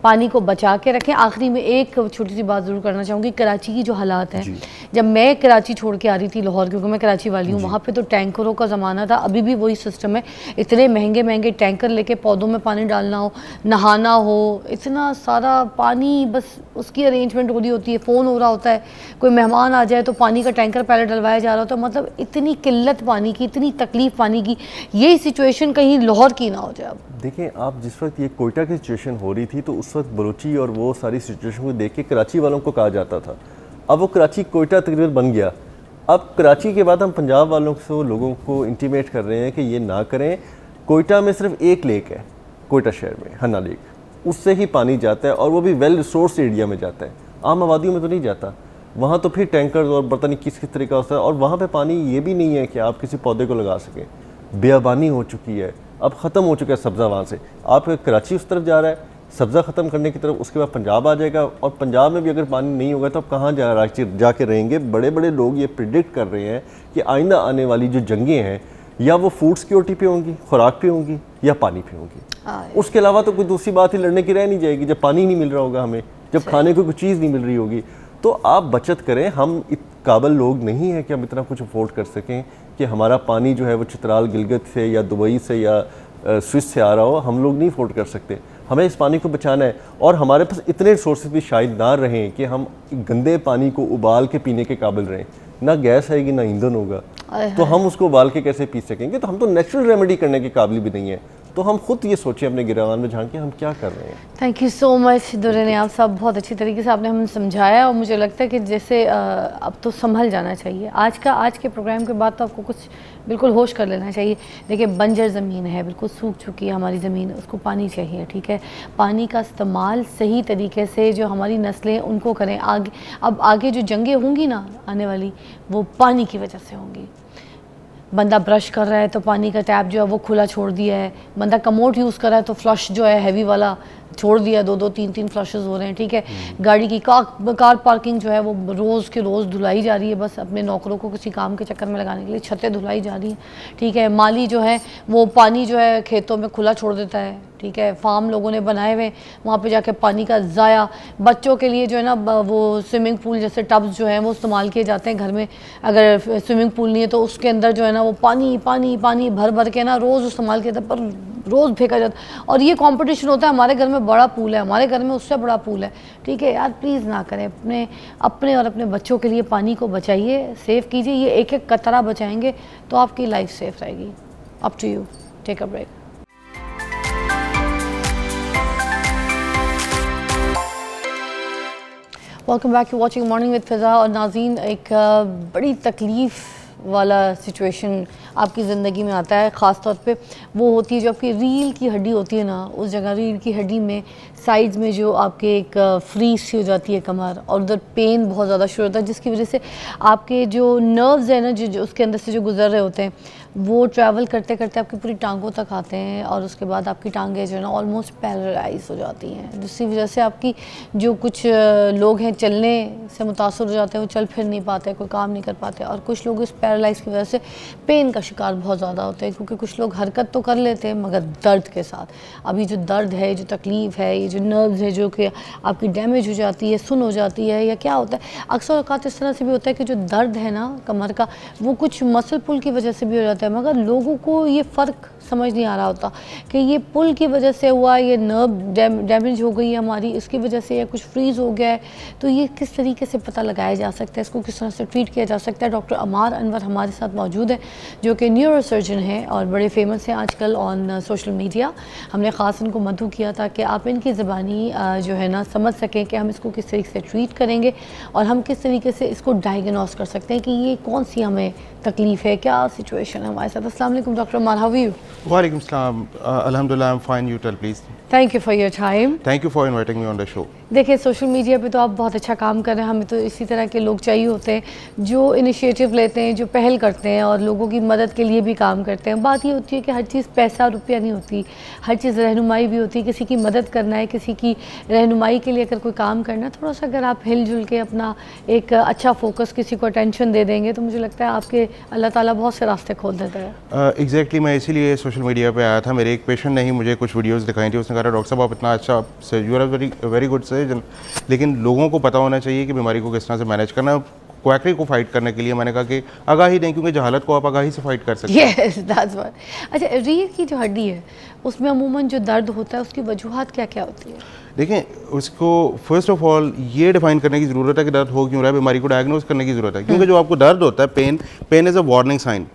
पानी को बचा के रखें। आखिरी में एक छोटी सी बात ज़रूर करना चाहूँगी, कराची की जो हालात हैं, जब मैं कराची छोड़ के आ रही थी लाहौर, क्योंकि मैं कराची वाली हूँ, वहाँ पे तो टैंकरों का ज़माना था, अभी भी वही सिस्टम है। इतने महंगे महंगे टैंकर लेके पौधों में पानी डालना हो, नहाना हो, इतना सारा पानी, बस उसकी अरेंजमेंट हो रही होती है, फ़ोन हो रहा होता है, कोई मेहमान आ जाए तो पानी का टैंकर पहले डलवाया जा रहा होता है। मतलब इतनी किल्लत पानी की, इतनी तकलीफ़ पानी की, यही सिचुएशन कहीं लाहौर की ना हो जाए। अब देखिए, आप जिस वक्त ये कोयटा की सिचुएशन हो रही थी, तो उस वक्त बलूची और वो सारी सिचुएशन को देख के कराची वालों को कहा जाता था। अब वो कराची कोयटा तकरीबन बन गया। अब कराची के बाद हम पंजाब वालों से लोगों को इंटीमेट कर रहे हैं कि ये ना करें। कोयटा में सिर्फ एक लेक है, कोयटा शहर में हन्ना लेक, उससे ही पानी जाता है और वो भी वेल रिसोर्स एरिया में जाता है, आम आबादियों में तो नहीं जाता। वहाँ तो फिर टैंकर और पता नहीं किस किस तरीका होता है, और वहाँ पर पानी ये भी नहीं है कि आप किसी पौधे को लगा सकें। बेअबानी हो चुकी है, अब ख़त्म हो चुका है सब्ज़ा। वहाँ से आप कराची उस तरफ जा रहा है, सब्ज़ा ख़त्म करने की तरफ, उसके बाद पंजाब आ जाएगा, और पंजाब में भी अगर पानी नहीं होगा तो आप कहाँ जाके रहेंगे। बड़े बड़े लोग ये प्रिडिक्ट कर रहे हैं कि आइंदा आने वाली जो जंगें हैं, या वो फूड सिक्योरिटी पे होंगी, खुराक पे होंगी, या पानी पे होंगी। उसके अलावा तो कोई दूसरी बात ही लड़ने की रह नहीं जाएगी। जब पानी नहीं मिल रहा होगा हमें, जब खाने को कोई चीज़ नहीं मिल रही होगी, तो आप बचत करें। हम काबिल लोग नहीं हैं कि हम इतना कुछ अफोर्ड कर सकें कि हमारा पानी जो है वो चित्राल गिलगित से या दुबई से या स्विस से आ रहा हो। हम लोग नहीं अफोर्ड कर सकते, हमें इस पानी को बचाना है। और हमारे पास इतने रिसोर्सेज भी शायद ना रहें कि हम गंदे पानी को उबाल के पीने के काबिल रहें। ना गैस आएगी, ना ईंधन होगा, तो हम उसको उबाल के कैसे पी सकेंगे। तो हम तो नेचुरल रेमेडी करने के काबिल भी नहीं है। तो हम खुद ये सोचें अपने गिरावान में झांक के हम क्या कर रहे हैं। थैंक यू सो मच दुर्नियाब साहब, बहुत अच्छी तरीके से आपने हमें समझाया, और मुझे लगता है कि जैसे अब तो संभल जाना चाहिए। आज के प्रोग्राम के बाद तो आपको कुछ बिल्कुल होश कर लेना चाहिए। देखिए, बंजर ज़मीन है, बिल्कुल सूख चुकी है हमारी ज़मीन, उसको पानी चाहिए, ठीक है। पानी का इस्तेमाल सही तरीके से जो हमारी नस्लें उनको करें। अब आगे जो जंगें होंगी ना आने वाली, वो पानी की वजह से होंगी। बंदा ब्रश कर रहा है तो पानी का टैप जो है वो खुला छोड़ दिया है, बंदा कमोड यूज़ कर रहा है तो फ्लश जो है हैवी वाला छोड़ दिया, 2-3 फ्लशेस हो रहे हैं, ठीक है। गाड़ी की कार पार्किंग जो है वो रोज़ के रोज़ धुलाई जा रही है, बस अपने नौकरों को किसी काम के चक्कर में लगाने के लिए छतें धुलाई जा रही हैं, ठीक है। माली जो है वो पानी जो है खेतों में खुला छोड़ देता है, ठीक है। फार्म लोगों ने बनाए हुए, वहाँ पे जाके पानी का ज़ाया। बच्चों के लिए जो है ना वो स्विमिंग पूल जैसे टब्स जो हैं वो इस्तेमाल किए जाते हैं घर में। अगर स्विमिंग पूल नहीं है तो उसके अंदर जो है ना वो पानी भर भर के ना रोज़ इस्तेमाल किया जाता है, पर रोज़ फेंका जाता। और ये कंपटीशन होता है, हमारे घर में बड़ा पूल है, हमारे घर में उससे बड़ा पूल है, ठीक है। यार प्लीज़ ना करें, अपने और अपने बच्चों के लिए पानी को बचाइए, सेव कीजिए। ये एक एक कतरा बचाएंगे तो आपकी लाइफ सेफ रहेगी। Up to you, take a break. Welcome back to watching morning with Fiza. और नाज़रीन, एक बड़ी तकलीफ़ वाला सिचुएशन आपकी ज़िंदगी में आता है, ख़ास तौर पे वो होती है जो आपकी रील की हड्डी होती है ना, उस जगह रील की हड्डी में साइड्स में जो आपके एक फ्रीज सी हो जाती है कमर, और उधर पेन बहुत ज़्यादा शुरू होता है, जिसकी वजह से आपके जो नर्व्स हैं ना जो उसके अंदर से जो गुजर रहे होते हैं, वो ट्रैवल करते करते आपकी पूरी टांगों तक आते हैं, और उसके बाद आपकी टांगें जो है ना ऑलमोस्ट पैरालाइज हो जाती हैं, जिसकी वजह से आपकी जो कुछ लोग हैं चलने से मुतासर हो जाते हैं, वो चल फिर नहीं पाते, कोई काम नहीं कर पाते। और कुछ लोग इस पैरालाइज की वजह से पेन का शिकार बहुत ज़्यादा होते हैं, क्योंकि कुछ लोग हरकत तो कर लेते हैं मगर दर्द के साथ। अभी जो दर्द है, जो तकलीफ़ है, ये जो नर्व्स है जो कि आपकी डैमेज हो जाती है, सुन हो जाती है, या क्या होता है, अक्सर औक़ात इस तरह से भी होता है कि जो दर्द है ना कमर का, वो कुछ मसल पुल की वजह से भी हो जाता है, मगर लोगों को ये फ़र्क समझ नहीं आ रहा होता कि ये पुल की वजह से हुआ, ये नर्व डैमेज हो गई है हमारी, इसकी वजह से या कुछ फ्रीज़ हो गया है, तो ये किस तरीके से पता लगाया जा सकता है, इसको किस तरह से ट्रीट किया जा सकता है। डॉक्टर अमार अनवर हमारे साथ मौजूद है जो कि न्यूरो सर्जन हैं और बड़े फेमस हैं आजकल ऑन सोशल मीडिया। हमने ख़ास इनको मधु किया था कि आप इनकी ज़बानी जो है ना समझ सकें कि हम इसको किस तरीके से ट्रीट करेंगे और हम किस तरीके से इसको डायग्नोस कर सकते हैं कि ये कौन सी हमें तकलीफ़ है, क्या सिचुएशन है हमारे साथ। अस्सलाम वालेकुम doctor Amar, how are you? वालेकुम सलाम, अल्हम्दुलिल्लाह, I am fine, you tell please. Thank you for your time. Thank you for inviting me on the show. देखिए, सोशल मीडिया पे तो आप बहुत अच्छा काम कर रहे हैं, हमें तो इसी तरह के लोग चाहिए होते हैं जो इनिशिएटिव लेते हैं, जो पहल करते हैं और लोगों की मदद के लिए भी काम करते हैं। बात ये होती है कि हर चीज़ पैसा रुपया नहीं होती, हर चीज़ रहनुमाई भी होती है। किसी की मदद करना है, किसी की रहनुमाई के लिए अगर कोई काम करना है, थोड़ा सा अगर आप हिलजुल के अपना एक अच्छा फोकस किसी को अटेंशन दे देंगे तो मुझे लगता है आपके अल्लाह ताला बहुत से रास्ते खोल देता है। एग्जैक्टली मैं इसीलिए सोशल मीडिया पे आया था। मेरे एक पेशेंट ने ही मुझे कुछ वीडियोस दिखाई थी, उसने कहा डॉक्टर साहब आप इतना अच्छा you are very very good surgeon, लेकिन लोगों को पता होना चाहिए कि बीमारी को किस तरह से मैनेज करना है। क्वैकरी को फाइट करने के लिए मैंने कहा कि आगाही दें, क्योंकि जहालत को आप आगाही से फाइट कर सकते हैं। Yes, that's what. अच्छा, रीढ़ की जो हड्डी है उसमें अमूमन जो दर्द होता है उसकी वजूहात क्या क्या होती है? देखें, उसको फर्स्ट ऑफ ऑल ये डिफाइन करने की ज़रूरत है कि दर्द हो क्यों रहा है, बीमारी को डायग्नोस करने की ज़रूरत है। क्योंकि जो आपको दर्द होता है, pain is a warning sign.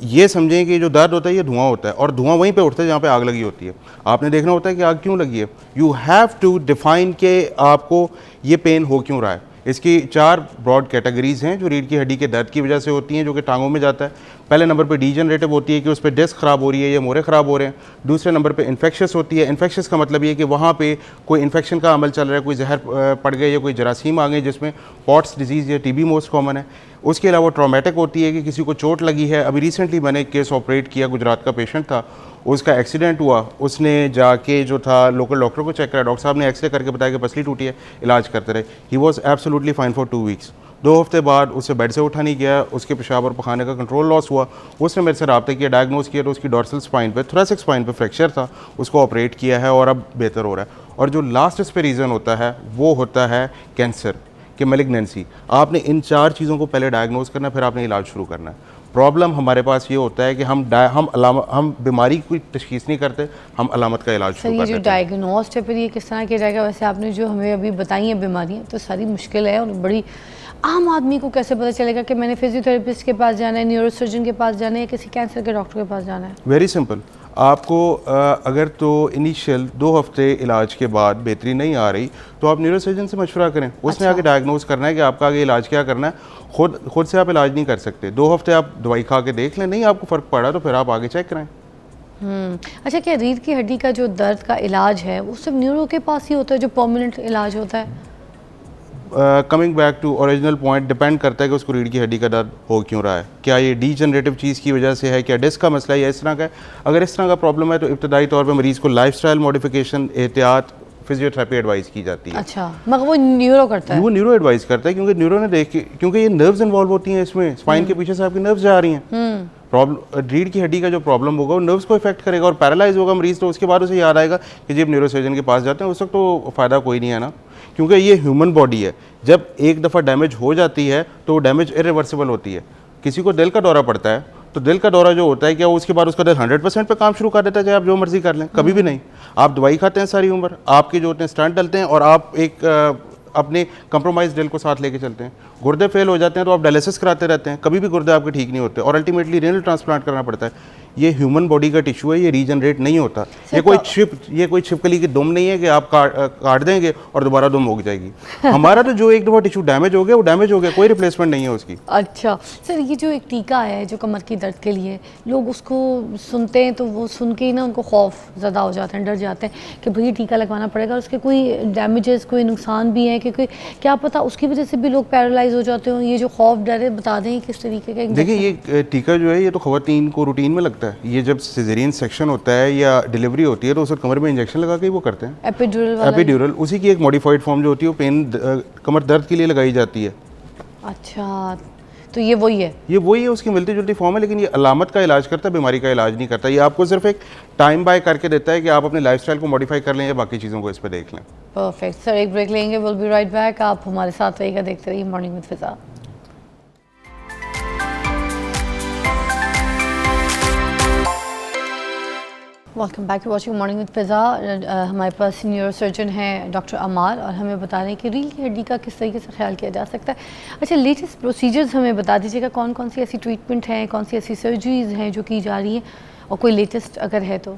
ये समझें कि जो दर्द होता है ये धुआं होता है और धुआं वहीं पे उठता है जहाँ पे आग लगी होती है। आपने देखना होता है कि आग क्यों लगी है। यू हैव टू डिफाइन के आपको ये पेन हो क्यों रहा है। इसकी 4 ब्रॉड कैटेगरीज हैं जो रीढ़ की हड्डी के दर्द की वजह से होती हैं, जो कि टांगों में जाता है। पहले नंबर पे डीजनरेटिव होती है कि उस पर डिस्क ख़राब हो रही है या मोरे ख़राब हो रहे हैं। दूसरे नंबर पे इन्फेक्शस होती है। इन्फेक्शस का मतलब ये कि वहाँ पे कोई इन्फेक्शन का अमल चल रहा है, कोई जहर पड़ गए या कोई जरासीम आ गए, जिसमें पॉट्स डिजीज़ या टीबी मोस्ट कॉमन है। उसके अलावा ट्रॉमेटिक होती है कि किसी को चोट लगी है। अभी रिसेंटली मैंने एक केस ऑपरेट किया, गुजरात का पेशेंट था, उसका एक्सीडेंट हुआ, उसने जाके जो था लोकल डॉक्टर को चेक करा, डॉक्टर साहब ने एक्सरे करके बताया कि पसली टूटी है, इलाज करते रहे। He was absolutely fine for 2 weeks. 2 हफ्ते बाद उससे बेड से उठा नहीं गया, उसके पेशाब और पखाने का कंट्रोल लॉस हुआ। उसने मेरे से रब्ता किया, डायग्नोस किया तो उसकी डॉर्सल स्पाइन पे, थोरेसिक स्पाइन पे फ्रैक्चर था, उसको ऑपरेट किया है और अब बेहतर हो रहा है। और जो लास्ट इस पे रीज़न होता है वो होता है कैंसर कि मैलिग्नेंसी। आपने इन 4 चीज़ों को पहले डायग्नोस करना है, फिर आपने इलाज शुरू करना है। प्रॉब्लम हमारे पास ये होता है कि हम बीमारी की तशखीस नहीं करते, हम अलामत का इलाज शुरू सर, ये करते जो हैं। डायग्नोस्ट है फिर ये किस तरह किया जाएगा? वैसे आपने जो हमें अभी बताई हैं बीमारियाँ तो सारी मुश्किल है और बड़ी आम आदमी को कैसे पता चलेगा कि मैंने फिजियोथेरेपिस्ट के पास जाना है, न्यूरोसर्जन के पास जाना है या किसी कैंसर के डॉक्टर के पास जाना है? Very simple. आपको अगर तो इनिशियल 2 हफ्ते इलाज के बाद बेहतरी नहीं आ रही तो आप न्यूरोसर्जन से मशवरा करें। उसने आगे डायग्नोस करना है कि आपका आगे इलाज क्या करना है। खुद से आप इलाज नहीं कर सकते। 2 हफ्ते आप दवाई खा के देख लें, नहीं आपको फ़र्क पड़ा तो फिर आप आगे चेक कराएं। अच्छा, क्या रीढ़ की हड्डी का जो दर्द का इलाज है वो सिर्फ न्यूरो के पास ही होता है, जो परमानेंट इलाज होता है? Coming back to original point, depend करता है कि उसको रीढ़ की हड्डी का दर्द हो क्यों रहा है। क्या ये डीजनरेटिव चीज़ की वजह से है, क्या डिस्क का मसला है या इस तरह का है। अगर इस तरह का प्रॉब्लम है तो इब्तदाई तौर पर मरीज़ को लाइफस्टाइल मॉडिफिकेशन, एहतियात, फिजियोथेरेपी एडवाइस की जाती है। अच्छा, मगर वो न्यूरो करता है? वो न्यूरो एडवाइस करता है क्योंकि न्यूरो ने देख के, क्योंकि ये नर्व्स इन्वॉल्व होती हैं इसमें, स्पाइन के पीछे से आपकी नर्व्स जा रही हैं। प्रॉब्लम रीढ़ की हड्डी का जो प्रॉब्लम होगा वो नर्व्स को इफेक्ट करेगा और पैरालाइज होगा मरीज, तो उसके बाद उसे याद आएगा कि जब न्यूरोसर्जन के पास जाते हैं उस वक्त तो फ़ायदा कोई नहीं है ना, क्योंकि ये ह्यूमन बॉडी है। जब एक दफ़ा डैमेज हो जाती है तो डैमेज इरिवर्सिबल होती है। किसी को दिल का दौरा पड़ता है तो दिल का दौरा जो होता है, क्या उसके बाद उसका दिल 100% पे काम शुरू कर देता है, चाहे आप जो मर्जी कर लें? कभी भी नहीं। आप दवाई खाते हैं सारी उम्र, आपके जो होते हैं स्टंट डलते हैं और आप एक अपने कंप्रोमाइज दिल को साथ लेके चलते हैं। गुर्दे फेल हो जाते हैं तो आप डायलिसिस कराते रहते हैं, कभी भी गुर्दे आपके ठीक नहीं होते और अल्टीमेटली रेनल ट्रांसप्लांट करना पड़ता है। ये ह्यूमन बॉडी का टिश्यू है, ये रीजनरेट नहीं होता। ये कोई छिपकली की दुम नहीं है कि आप काट देंगे और दोबारा दुम उग जाएगी। हमारा तो जो एक दफ़ा टिश्यू डैमेज हो गया वो डैमेज हो गया, कोई रिप्लेसमेंट नहीं है उसकी। अच्छा सर, ये जो एक टीका है जो कमर की दर्द के लिए, लोग उसको सुनते हैं तो वो सुन के ही ना उनको खौफ ज़्यादा हो जाते हैं, डर जाते हैं कि भाई टीका लगवाना पड़ेगा, उसके कोई डैमेजेस, कोई नुकसान भी हैं, क्योंकि क्या पता उसकी वजह से भी लोग पैरालाइज हो जाते हो। ये जो खौफ डर है, बता दें किस तरीके का? देखिए, ये टीका जो है ये तो ख़वातीन को रूटीन में लगता है। ये जब सिजेरियन सेक्शन होता है या डिलीवरी होती है तो उस कमर में इंजेक्शन लगा के ही वो करते हैं, एपिड्यूरल। उसी की एक मॉडिफाइड फॉर्म जो होती है वो पेन कमर दर्द के लिए लगाई जाती है। अच्छा, तो ये वही है? ये वही है, उसकी मिलती जुलती फॉर्म है, लेकिन ये अलामत का इलाज करता है, बीमारी का इलाज नहीं करता। ये आपको सिर्फ एक टाइम बाय करके देता है कि आप अपने लाइफस्टाइल को मॉडिफाई कर लें या बाकी चीज़ों को इस पर देख लें। परफेक्ट सर, एक ब्रेक लेंगे, विल बी राइट बैक। आप हमारे साथ रहिएगा, देखते रहिए morning with Fiza. Welcome back to watching morning with Fiza. हमारे पास न्यूरो सर्जन हैं डॉक्टर अमार, और हमें बता रहे हैं कि रीढ़ की हड्डी का किस तरीके से ख्याल किया जा सकता है। अच्छा, लेटेस्ट प्रोसीजर्स हमें बता दीजिएगा, कौन कौन सी ऐसी ट्रीटमेंट हैं, कौन सी ऐसी सर्जरीज हैं जो की जा रही हैं, और कोई लेटेस्ट अगर है तो।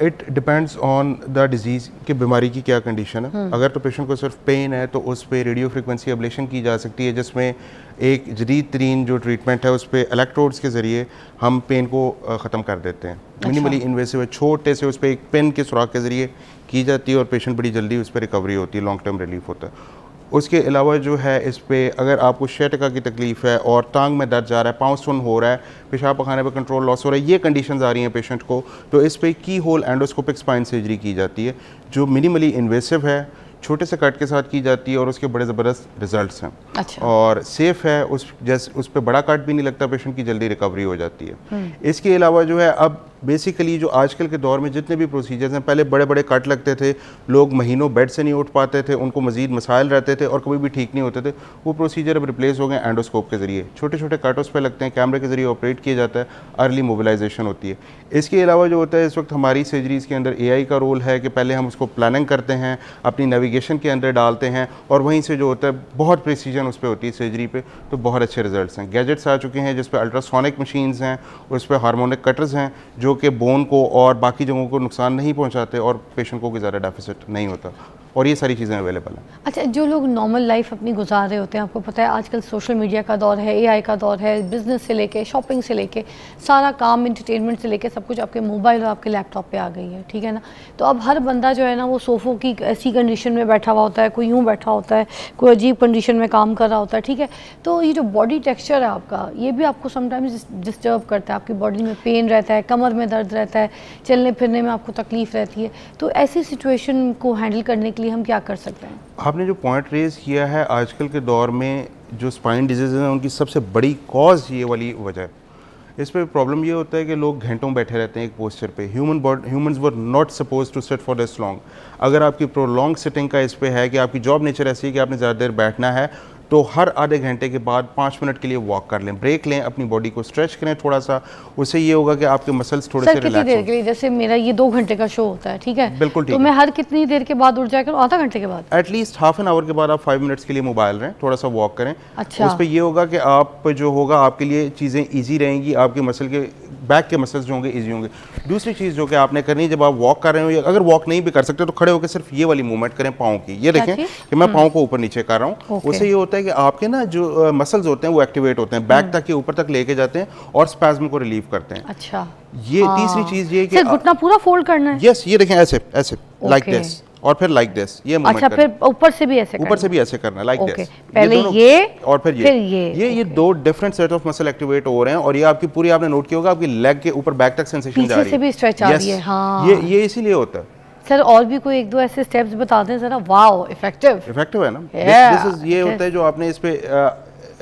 It depends on the disease कि बीमारी की क्या कंडीशन है। अगर तो पेशेंट को सिर्फ पेन है तो उस पर रेडियो फ्रिक्वेंसी एब्लेशन की जा सकती है, जिसमें एक जदीद तरीन जो ट्रीटमेंट है उस पर इलेक्ट्रोड्स के ज़रिए हम पेन को ख़त्म कर देते हैं। मिनिमली इन्वेसिव है, छोटे से उस पर एक पेन के सुराख के ज़रिए की जाती है और पेशेंट बड़ी जल्दी उस पर रिकवरी होती है, लॉन्ग टर्म रिलीफ होता है। उसके अलावा जो है इस पे अगर आपको शैटका की तकलीफ़ है और टांग में दर्द जा रहा है, पाँव सुन हो रहा है, पेशाब पखाने पे कंट्रोल लॉस हो रहा है, ये कंडीशंस आ रही हैं पेशेंट को, तो इस पे की होल एंडोस्कोपिक स्पाइन सर्जरी की जाती है जो मिनिमली इन्वेसिव है, छोटे से कट के साथ की जाती है और उसके बड़े ज़बरदस्त रिजल्ट्स हैं। अच्छा। और सेफ़ है, उस पर बड़ा कट भी नहीं लगता, पेशेंट की जल्दी रिकवरी हो जाती है। इसके अलावा जो है अब बेसिकली जो आजकल के दौर में जितने भी प्रोसीजर्स हैं, पहले बड़े बड़े कट लगते थे, लोग महीनों बेड से नहीं उठ पाते थे, उनको मजीद मसाइल रहते थे और कभी भी ठीक नहीं होते थे। वो प्रोसीजर अब रिप्लेस हो गए एंडोस्कोप के ज़रिए, छोटे छोटे कट उस पर लगते हैं, कैमरे के ज़रिए ऑपरेट किया जाता है, अर्ली मोबिलाइजेशन होती है। इसके अलावा जो होता है इस वक्त हमारी सर्जरीज़ के अंदर AI का रोल है कि पहले हम उसको प्लानिंग करते हैं, अपनी नेविगेशन के अंदर डालते हैं और वहीं से जो होता है बहुत प्रिसीजन उस पर होती है सर्जरी पे, तो बहुत अच्छे रिजल्ट्स हैं। गैजेट्स आ चुके हैं जिस पर अल्ट्रासोनिक मशीन्स हैं, उस पर हार्मोनिक कटर्स हैं जो कि बोन को और बाकी जगहों को नुकसान नहीं पहुंचाते और पेशेंट को कोई ज़्यादा डेफिसिट नहीं होता, और ये सारी चीज़ें अवेलेबल हैं। अच्छा, जो लोग नॉर्मल लाइफ अपनी गुजार रहे होते हैं, आपको पता है आजकल सोशल मीडिया का दौर है, AI का दौर है, बिजनेस से लेके शॉपिंग से लेके सारा काम, एंटरटेनमेंट से लेके सब कुछ आपके मोबाइल और आपके लैपटॉप पे आ गई है, ठीक है ना। तो अब हर बंदा जो है ना वो सोफ़ों की ऐसी कंडीशन में बैठा हुआ होता है, कोई यूँ बैठा होता है, कोई अजीब कंडीशन में काम कर रहा होता है, ठीक है। तो ये जो बॉडी टेक्सचर है आपका, ये भी आपको समटाइम्स डिस्टर्ब करता है, आपकी बॉडी में पेन रहता है, कमर में दर्द रहता है, चलने फिरने में आपको तकलीफ़ रहती है। तो ऐसी सिचुएशन को हैंडल करने के लिए हम क्या कर सकते हैं? आपने जो पॉइंट रेज़ किया है, आजकल के दौर में जो स्पाइन डिजीज़ हैं उनकी सबसे बड़ी कॉज ये वाली वजह है। इस पे प्रॉब्लम ये होता है कि लोग घंटों बैठे रहते हैं एक पोस्चर पे। Humans were not suppose to sit for this long. अगर आपकी प्रोलॉन्ग सिटिंग का इस पे है कि आपकी जॉब नेचर ऐसी है कि आपने ज़्यादा देर बैठना है, तो हर आधे घंटे के बाद 5 मिनट के लिए वॉक कर लें, ब्रेक लें, अपनी बॉडी को स्ट्रेच करें थोड़ा सा। उससे ये होगा कि आपके मसल्स थोड़े से रिलैक्स देर के लिए, जैसे मेरा ये 2 घंटे का शो होता है, ठीक है, बिल्कुल ठीक तो मैं हर कितनी देर के बाद उठ जाया करूँ? आधा घंटे के बाद, एटलीस्ट हाफ एन आवर के बाद आप 5 मिनट्स के लिए मोबाइल रहें, थोड़ा सा वॉक करें। अच्छा। उस पर ये होगा कि आप जो होगा आपके लिए चीज़ें ईजी रहेंगी, आपके मसल के बैक के मसल्स जो होंगे ईजी होंगे। दूसरी चीज़ जो कि आपने करनी है जब आप वॉक कर रहे हो, अगर वॉक नहीं भी कर सकते तो खड़े होकर सिर्फ ये वाली मूवमेंट करें पाँव की। ये देखें कि मैं पाँव को ऊपर नीचे कर रहा हूँ। उससे ये होता है कि आपके ना जो मसल्स होते हैं वो एक्टिवेट होते हैं, बैक तक के ऊपर तक लेके जाते हैं और स्पैज्म को रिलीव करते हैं। अच्छा। ये तीसरी चीज़ ये कि घुटना पूरा फोल्ड करना है। यस, ये देखें ऐसे ऐसे, लाइक दिस, और फिर लाइक दिस, ये मूवमेंट। अच्छा, फिर ऊपर से भी ऐसे करना, ऊपर से भी ऐसे करना, लाइक दिस। पहले ये और फिर ये 2 different set of muscle activate हो रहे हैं और ये आपकी पूरी, आपने नोट किया होगा, आपकी लेग के ऊपर बैक तक सेंसेशन जा रही है, पीछे से भी स्ट्रेच आ रही है। हाँ, ये इसीलिए होता है। सर और भी कोई 1-2 ऐसे स्टेप्स बता दें जरा। वाओ, इफेक्टिव है ना। दिस इज ये होता है जो आपने इस पे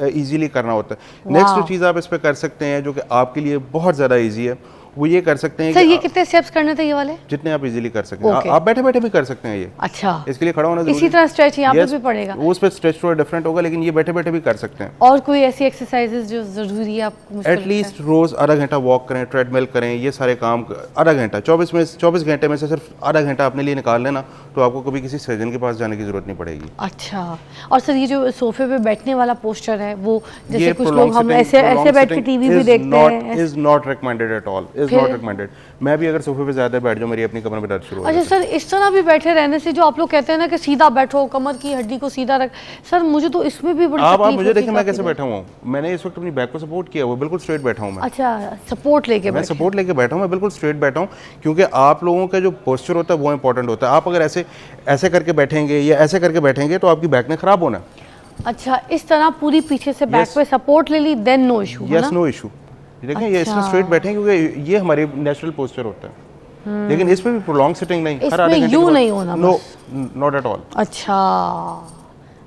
इजीली करना होता है। नेक्स्ट जो चीज़ आप इस पे कर सकते हैं जो कि आपके लिए बहुत ज़्यादा इजी है, वो ये कर सकते हैं सर, ये कितने स्टेप्स करने थे ये वाले? जितने आप इजीली कर सकते हैं। आप बैठे बैठे भी कर सकते हैं ये। अच्छा, इसके लिए खड़ा होना जरूरी इसी तरह स्ट्रेच यहाँ पे भी पड़ेगा? उस पर स्ट्रेच थोड़ा डिफरेंट होगा, लेकिन ये बैठे बैठे भी कर सकते हैं। और कोई ऐसी एक्सरसाइजेज जो जरूरी है आपको? एटलीस्ट रोज आधा घंटा वॉक करें, ट्रेडमिल करें, ये सारे काम आधा घंटा, 24 घंटे में से सिर्फ आधा घंटा अपने लिए निकाल लेना, तो आपको कभी किसी सर्जन के पास जाने की जरूरत नहीं पड़ेगी। अच्छा। और सर ये जो सोफे पे बैठने वाला पोस्चर है, वो जैसे कुछ लोग हम ऐसे बैठ के टीवी भी देखते हैं, is not recommended at all, is not recommended. मैं भी अगर सोफे पे ज्यादा बैठ जाऊं, मेरी अपनी कमर में दर्द शुरू हो जाता है। अच्छा सर, इस तरह भी बैठे रहने से जो आप लोग कहते हैं ना कि सीधा बैठो, कमर की हड्डी को सीधा रख, सर मुझे तो इसमें भी बड़ी आप मुझे देखिए मैं कैसे बैठा हुआ हूँ। मैंने इस वक्त अपनी बैक को सपोर्ट किया हुआ, बिल्कुल स्ट्रेट बैठा हूँ मैं। अच्छा, सपोर्ट लेके मैं सपोर्ट लेके बैठा हूँ, मैं बिल्कुल स्ट्रेट बैठा हूँ, क्योंकि आप लोगों का जो पोस्चर होता है वो इंपॉर्टेंट होता है। आप अगर ऐसे करके बैठेंगे या ऐसे करके बैठेंगे तो आपकी बैक ने खराब होना। अच्छा, इस तरह पूरी पीछे से बैक पे सपोर्ट ले ली, then no issue. Yes, no issue. देखें ये इसमें स्ट्रेट बैठे क्योंकि ये हमारी नेचुरल पोस्चर होता है। लेकिन इसमें भी प्रोलॉन्ग सिटिंग नहीं, हर आधे घंटे नहीं होना, नो, नॉट एट ऑल। अच्छा,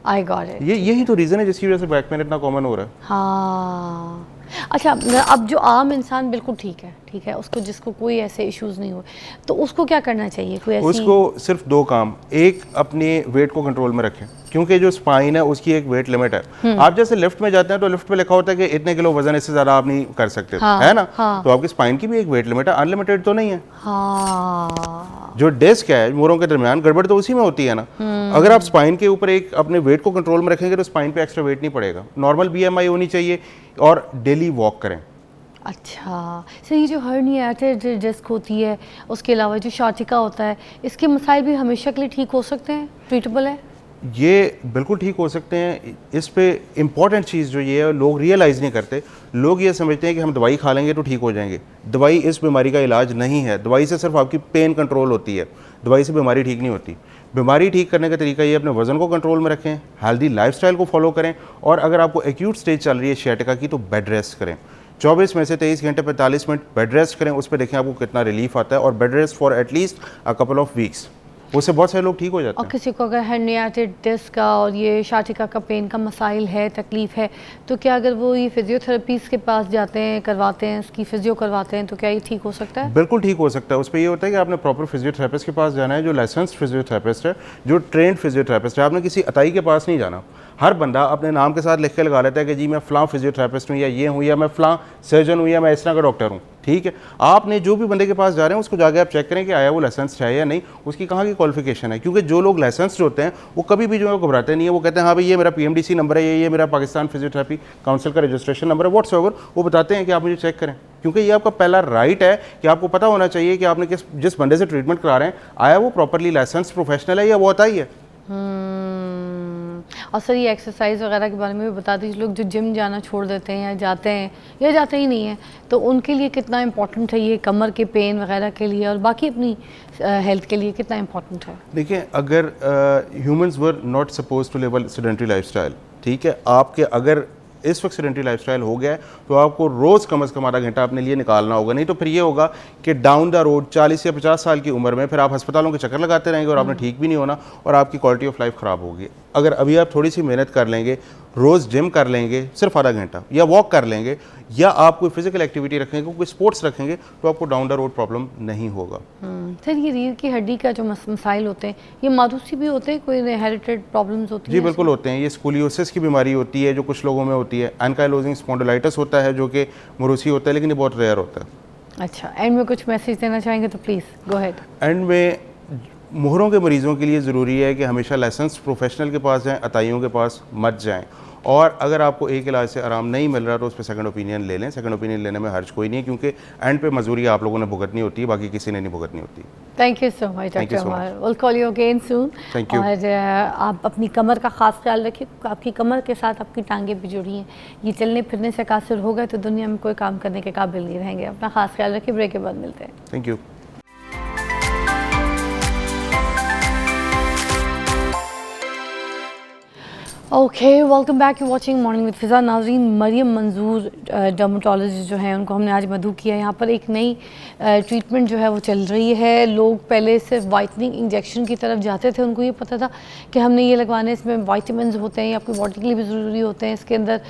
आई गॉट इट। यही तो रीजन है जिसकी वजह से बैक पेन इतना कॉमन हो रहा है। हाँ। अच्छा, अब जो आम इंसान बिल्कुल ठीक है ठीक है, उसको जिसको कोई ऐसे इश्यूज नहीं हुए, तो उसको क्या करना चाहिए? कोई ऐसी उसको सिर्फ 2 काम, एक अपने वेट को कंट्रोल में रखें, क्योंकि जो स्पाइन है उसकी एक वेट लिमिट है। आप जैसे लिफ्ट में जाते हैं तो लिफ्ट पे लिखा होता है कि इतने किलो वजन, इससे ज़्यादा आप नहीं कर सकते, है ना? तो आपकी स्पाइन की भी एक वेट लिमिट है, अनलिमिटेड तो नहीं है। जो डिस्क है मोरों के दरमियान, गड़बड़ तो उसी में होती है ना। अगर आप स्पाइन के ऊपर एक अपने वेट को कंट्रोल में रखेंगे तो स्पाइन पे एक्स्ट्रा वेट नहीं पड़ेगा। नॉर्मल BMI होनी चाहिए और डेली वॉक करें। अच्छा, सर ये जो हर्निएटेड डिस्क होती है, उसके अलावा जो शाटिका होता है, इसके मसाइल भी हमेशा के लिए ठीक हो सकते हैं? ट्रीटेबल है? ये बिल्कुल ठीक हो सकते हैं। इस पे इम्पॉर्टेंट चीज़ जो ये है, लोग रियलाइज़ नहीं करते। लोग ये समझते हैं कि हम दवाई खा लेंगे तो ठीक हो जाएंगे। दवाई इस बीमारी का इलाज नहीं है। दवाई से सिर्फ आपकी पेन कंट्रोल होती है, दवाई से बीमारी ठीक नहीं होती। बीमारी ठीक करने का तरीका ये, अपने वजन को कंट्रोल में रखें, हेल्दी लाइफस्टाइल को फॉलो करें, और अगर आपको एक्यूट स्टेज चल रही है शियाटिका की तो बेड रेस्ट करें। 24 में से 23 घंटे 45 मिनट बेड रेस्ट करें, उस पर देखें आपको कितना रिलीफ आता है। और bed rest for at least a couple of weeks, उससे बहुत सारे लोग ठीक हो जाते और हैं। किसी को अगर हर्निएटेड डिस्क का और ये शाटिका का पेन का मसाइल है, तकलीफ है, तो क्या अगर वो ये फिजियोथेरेपीज़ के पास जाते हैं, करवाते हैं, इसकी फिजियो करवाते हैं, तो क्या ये ठीक हो सकता है? बिल्कुल ठीक हो सकता है। उस पर ये होता है कि आपने प्रॉपर फिजियोथेरेपिस्ट के पास जाना है, जो लाइसेंस्ड फिजियोथेरेपिस्ट है, जो ट्रेंड फिजियोथेरेपिस्ट है। आपने किसी अताई के पास नहीं जाना। हर बंदा अपने नाम के साथ लिख के लगा लेता है कि जी मैं फ़लाँ फिजियोथेरेपिस्ट हूँ, या ये हूँ, या मैं फ़लाँ सर्जन हूँ, या मैं इस तरह का डॉक्टर हूँ। ठीक है, आपने जो भी बंदे के पास जा रहे हैं उसको जाके आप चेक करें कि आया वो लाइसेंस है या नहीं, उसकी कहाँ की क्वालिफिकेशन है। क्योंकि जो लोग लाइसेंस्ड होते हैं वो कभी भी जो है घबराते नहीं है। वो कहते हैं हाँ भाई ये मेरा PMDC नंबर है, ये मेरा पाकिस्तान फिजियोथेरेपी काउंसिल का रजिस्ट्रेशन नंबर है, व्हाट्सएवर। वो बताते हैं कि आप मुझे चेक करें, क्योंकि ये आपका पहला राइट है कि आपको पता होना चाहिए कि आपने जिस बंदे से ट्रीटमेंट करा रहे हैं, आया वो प्रॉपरली लाइसेंस्ड प्रोफेशनल है या वो अताई है। और सर ये एक्सरसाइज वगैरह के बारे में भी बता दीजिए। लोग जो जिम जाना छोड़ देते हैं, या जाते हैं या जाते ही नहीं है, तो उनके लिए कितना इम्पोर्टेंट है ये, कमर के पेन वगैरह के लिए और बाकी अपनी हेल्थ के लिए कितना इम्पोर्टेंट है? देखिए, अगर humans were not suppose to live a sedentary lifestyle, ठीक है, आपके अगर इस वक्त सेडेंटरी लाइफस्टाइल हो गया है तो आपको रोज़ कम से कम आधा घंटा अपने लिए निकालना होगा। नहीं तो फिर ये होगा कि डाउन द रोड 40 या 50 साल की उम्र में फिर आप अस्पतालों के चक्कर लगाते रहेंगे और आपने ठीक भी नहीं होना और आपकी क्वालिटी ऑफ लाइफ ख़राब होगी। अगर अभी आप थोड़ी सी मेहनत कर लेंगे, रोज़ जिम कर लेंगे सिर्फ आधा घंटा, या वॉक कर लेंगे, या आप कोई फिजिकल एक्टिविटी रखेंगे, कोई स्पोर्ट्स रखेंगे, तो आपको डाउन द रोड प्रॉब्लम नहीं होगा। सर ये रीढ़ की हड्डी का जो मसाइल होते हैं, ये मारूसी भी होते हैं? कोई इनहेरिटेड प्रॉब्लम्स होती हैं? जी बिल्कुल होते हैं। ये स्कोलियोसिस की बीमारी होती है जो कुछ लोगों में होती है। एंकाइलोजिंग स्पॉन्डिलाइटिस होता है जो कि मोरूसी होता है, लेकिन ये बहुत रेयर होता है। अच्छा, एंड में कुछ मैसेज देना चाहेंगे तो प्लीज़ गो अहेड। एंड में मोहरों के मरीज़ों के लिए ज़रूरी है कि हमेशा लाइसेंस प्रोफेशनल के पास जाएं, अताइयों के पास मत जाएं। और अगर आपको एक इलाज से आराम नहीं मिल रहा तो उस पर सेकंड ओपिनियन ले लें। सेकंड ओपिनियन लेने में हर्ज कोई नहीं है, क्योंकि एंड पे मजदूरी आप लोगों ने भुगतनी होती है, बाकी किसी ने नहीं भुगतनी होती। Thank you so much doctor Umar, will call you again soon. Thank you. और आप अपनी कमर का खास ख्याल रखिए, आपकी कमर के साथ आपकी टांगें भी जुड़ी हैं। ये चलने फिरने से कासिर हो गए तो दुनिया में कोई काम करने के काबिल नहीं रहेंगे। अपना खास ख्याल रखिए। ब्रेक के बाद मिलते हैं। Thank you. Okay, welcome back, you watching morning with Fiza. नाज़रीन, मरियम मंजूर डर्मेटोलॉजिस्ट जो हैं उनको हमने आज मधु किया। यहाँ पर एक नई ट्रीटमेंट जो है वो चल रही है। लोग पहले सिर्फ वाइटनिंग इंजेक्शन की तरफ जाते थे, उनको ये पता था कि हमने ये लगवाने, इसमें वाइटामिन्स होते हैं, आपकी बॉडी के लिए भी ज़रूरी होते हैं। इसके अंदर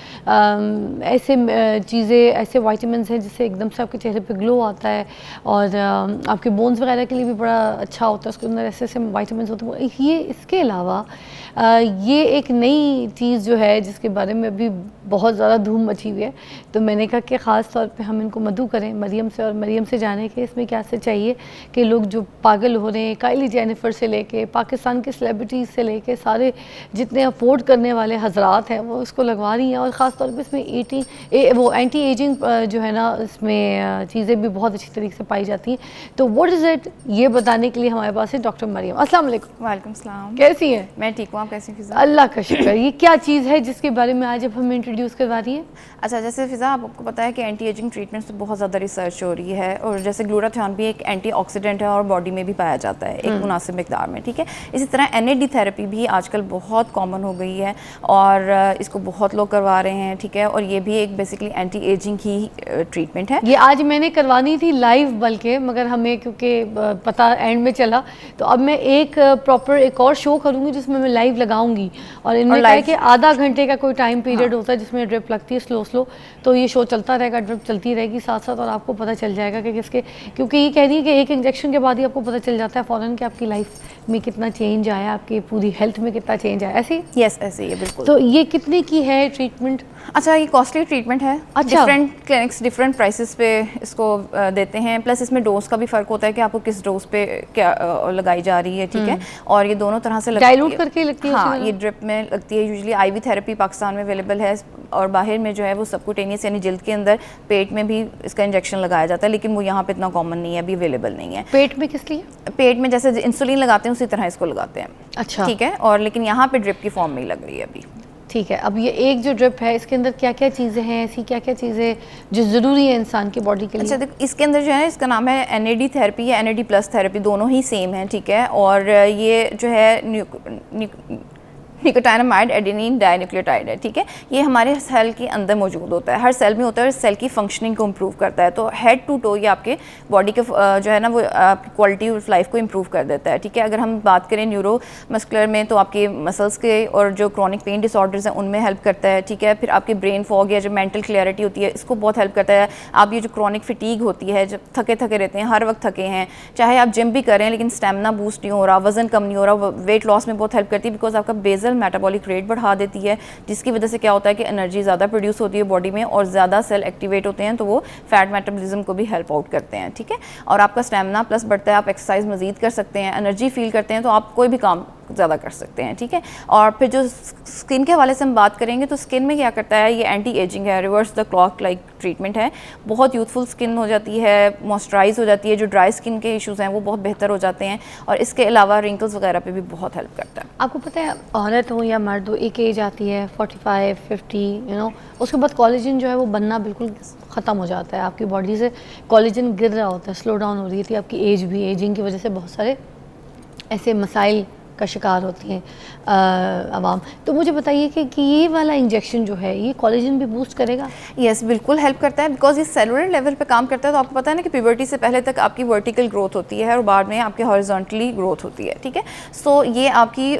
ऐसे चीज़ें, ऐसे वाइटामिन्स हैं जिससे एकदम से आपके चेहरे पे ग्लो आता है और आपके बोन्स वगैरह के लिए भी बड़ा अच्छा होता है। उसके अंदर ऐसे ऐसे वाइटामिन्स होते हैं। ये इसके अलावा ये एक नई चीज़ जो है जिसके बारे में अभी बहुत ज़्यादा धूम मची हुई है, तो मैंने कहा कि ख़ास तौर पे हम इनको मधु करें मरियम से, और मरियम से जाने के इसमें क्या से चाहिए कि लोग जो पागल हो रहे हैं, काइली जेनिफर से लेके पाकिस्तान के सेलिब्रिटीज़ से लेके सारे जितने अफोर्ड करने वाले हजरात हैं वो इसको लगवा रही हैं। और ख़ास तौर पे इसमें वो एंटी एजिंग जो है ना, इसमें चीज़ें भी बहुत अच्छी तरीके से पाई जाती हैं। तो व्हाट इज़ इट, ये बताने के लिए हमारे पास है डॉक्टर मरियम। अस्सलाम वालेकुम। वालेकुम सलाम। कैसी हैं? मैं ठीक हूँ, आप कैसी हैं फिज़ा? अल्लाह का शुक्र। ये क्या चीज़ है जिसके बारे में आज अब हमें इंट्रोड्यूस करवा रही है? अच्छा, जैसे फिज़ा आपको पता है कि एंटी एजिंग ट्रीटमेंट्स पे बहुत ज़्यादा रिसर्च हो रही है और जैसे ग्लूटाथियोन भी एक एंटीऑक्सीडेंट है और बॉडी में भी पाया जाता है एक मुनासिब मिकदार में, ठीक है। इसी तरह NAD थेरेपी भी आजकल बहुत कॉमन हो गई है और इसको बहुत लोग करवा रहे हैं, ठीक है। और ये भी एक बेसिकली एंटी एजिंग ही ट्रीटमेंट है। ये आज मैंने करवानी थी लाइव, बल्कि मगर हमें क्योंकि पता एंड में चला, तो अब मैं एक प्रॉपर एक और शो करूँगी जिसमें मैं लाइव लगाऊंगी। और इनमें क्या है कि आधा घंटे का कोई टाइम पीरियड होता है जिसमें ड्रिप लगती है स्लो, तो ये शो चलता रहेगा, ड्रिप चलती रहेगी साथ साथ, और आपको पता चल जाएगा कि किसके, क्योंकि ये कह रही है कि एक इंजेक्शन के बाद ही आपको पता चल जाता है फ़ौरन कि आपकी लाइफ में कितना चेंज आया, आपकी पूरी हेल्थ में कितना चेंज आया। ऐसे ही? यस, ऐसे ही है बिल्कुल। तो ये कितने की है ट्रीटमेंट? अच्छा, ये कॉस्टली ट्रीटमेंट है। अच्छा। डिफरेंट क्लिनिक्स डिफरेंट प्राइसेस पे इसको देते हैं, प्लस इसमें डोज का भी फ़र्क होता है कि आपको किस डोज पे क्या लगाई जा रही है, ठीक है। और ये दोनों तरह से लगती है, डाइल्यूट करके लगती है? हाँ, ये ड्रिप में लगती है। यूजुअली IV थेरेपी पाकिस्तान में अवेलेबल है और बाहर में जो है वो सबक्यूटेनियस यानी जिल्द के अंदर पेट में भी इसका इंजेक्शन लगाया जाता है, लेकिन वो यहाँ पे इतना कॉमन नहीं है, अभी अवेलेबल नहीं है। पेट में किस लिए? पेट में जैसे इंसुलिन लगाते हैं उसी तरह इसको लगाते हैं। अच्छा, ठीक है। और लेकिन यहाँ पे ड्रिप की फॉर्म में ही लग रही है अभी। ठीक है। अब ये एक जो ड्रिप है इसके अंदर क्या क्या चीज़ें हैं, ऐसी क्या क्या चीज़ें जो ज़रूरी है इंसान की बॉडी के लिए? अच्छा देखो, इसके अंदर जो है इसका नाम है NAD थेरेपी या NAD प्लस थेरेपी, दोनों ही सेम है, ठीक है। और ये जो है निकोटाइनामाइड एडेनिन डाइन्यूक्लियोटाइड है, ठीक है। ये हमारे सेल के अंदर मौजूद होता है, हर सेल में होता है और सेल की फंक्शनिंग को इम्प्रूव करता है। तो हेड टू टो ये आपके बॉडी के जो है ना वो आपकी क्वालिटी ऑफ लाइफ को इम्प्रूव कर देता है, ठीक है। अगर हम बात करें न्यूरो मस्कुलर में तो आपके मसल्स के और जो क्रॉनिक पेन डिसऑर्डर्स हैं उनमें हेल्प करता है, ठीक है। फिर आपके ब्रेन फॉग या जो मेंटल क्लियरिटी होती है इसको बहुत हेल्प करता है। आप ये जो क्रॉनिक फिटीग होती है, जब थके थके रहते हैं, हर वक्त थके हैं, चाहे आप जिम भी करें लेकिन स्टेमिना बूस्ट नहीं हो रहा, वजन कम नहीं हो रहा, वेट लॉस में बहुत हेल्प करती है बिकॉज आपका बेसल मेटाबॉलिक रेट बढ़ा देती है, जिसकी वजह से क्या होता है कि एनर्जी ज़्यादा प्रोड्यूस होती है बॉडी में और ज़्यादा सेल एक्टिवेट होते हैं, तो वो फैट मेटाबॉलिज्म को भी हेल्प आउट करते हैं, ठीक है। और आपका स्टेमिना प्लस बढ़ता है, आप एक्सरसाइज मजीद कर सकते हैं, एनर्जी फील करते हैं, तो आप कोई भी काम ज़्यादा कर सकते हैं, ठीक है। और फिर जो स्किन के हवाले से हम बात करेंगे तो स्किन में क्या करता है, ये एंटी एजिंग है, reverse the clock like treatment है। बहुत यूथफुल स्किन हो जाती है, मॉइस्चराइज हो जाती है, जो ड्राई स्किन के इश्यूज़ हैं वो बहुत बेहतर हो जाते हैं। और इसके अलावा रिंकल्स वगैरह पे भी बहुत हेल्प करता है। आपको पता है औरत हो या मर्द हो, एक एज आती है 45, 50, उसके बाद कोलेजन जो है वो बनना बिल्कुल ख़त्म हो जाता है, आपकी बॉडी से कोलेजन गिर रहा होता है, स्लो डाउन हो रही थी आपकी एज भी, एजिंग की वजह से बहुत सारे ऐसे मसाइल का शिकार होती हैं आवाम। तो मुझे बताइए कि ये वाला इंजेक्शन जो है ये कोलेजन भी बूस्ट करेगा? यस, बिल्कुल हेल्प करता है बिकॉज ये सेलुलर लेवल पे काम करता है। तो आपको पता है ना कि प्यूबर्टी से पहले तक आपकी वर्टिकल ग्रोथ होती है और बाद में आपकी हॉरिजॉन्टली ग्रोथ होती है, ठीक है। सो ये आपकी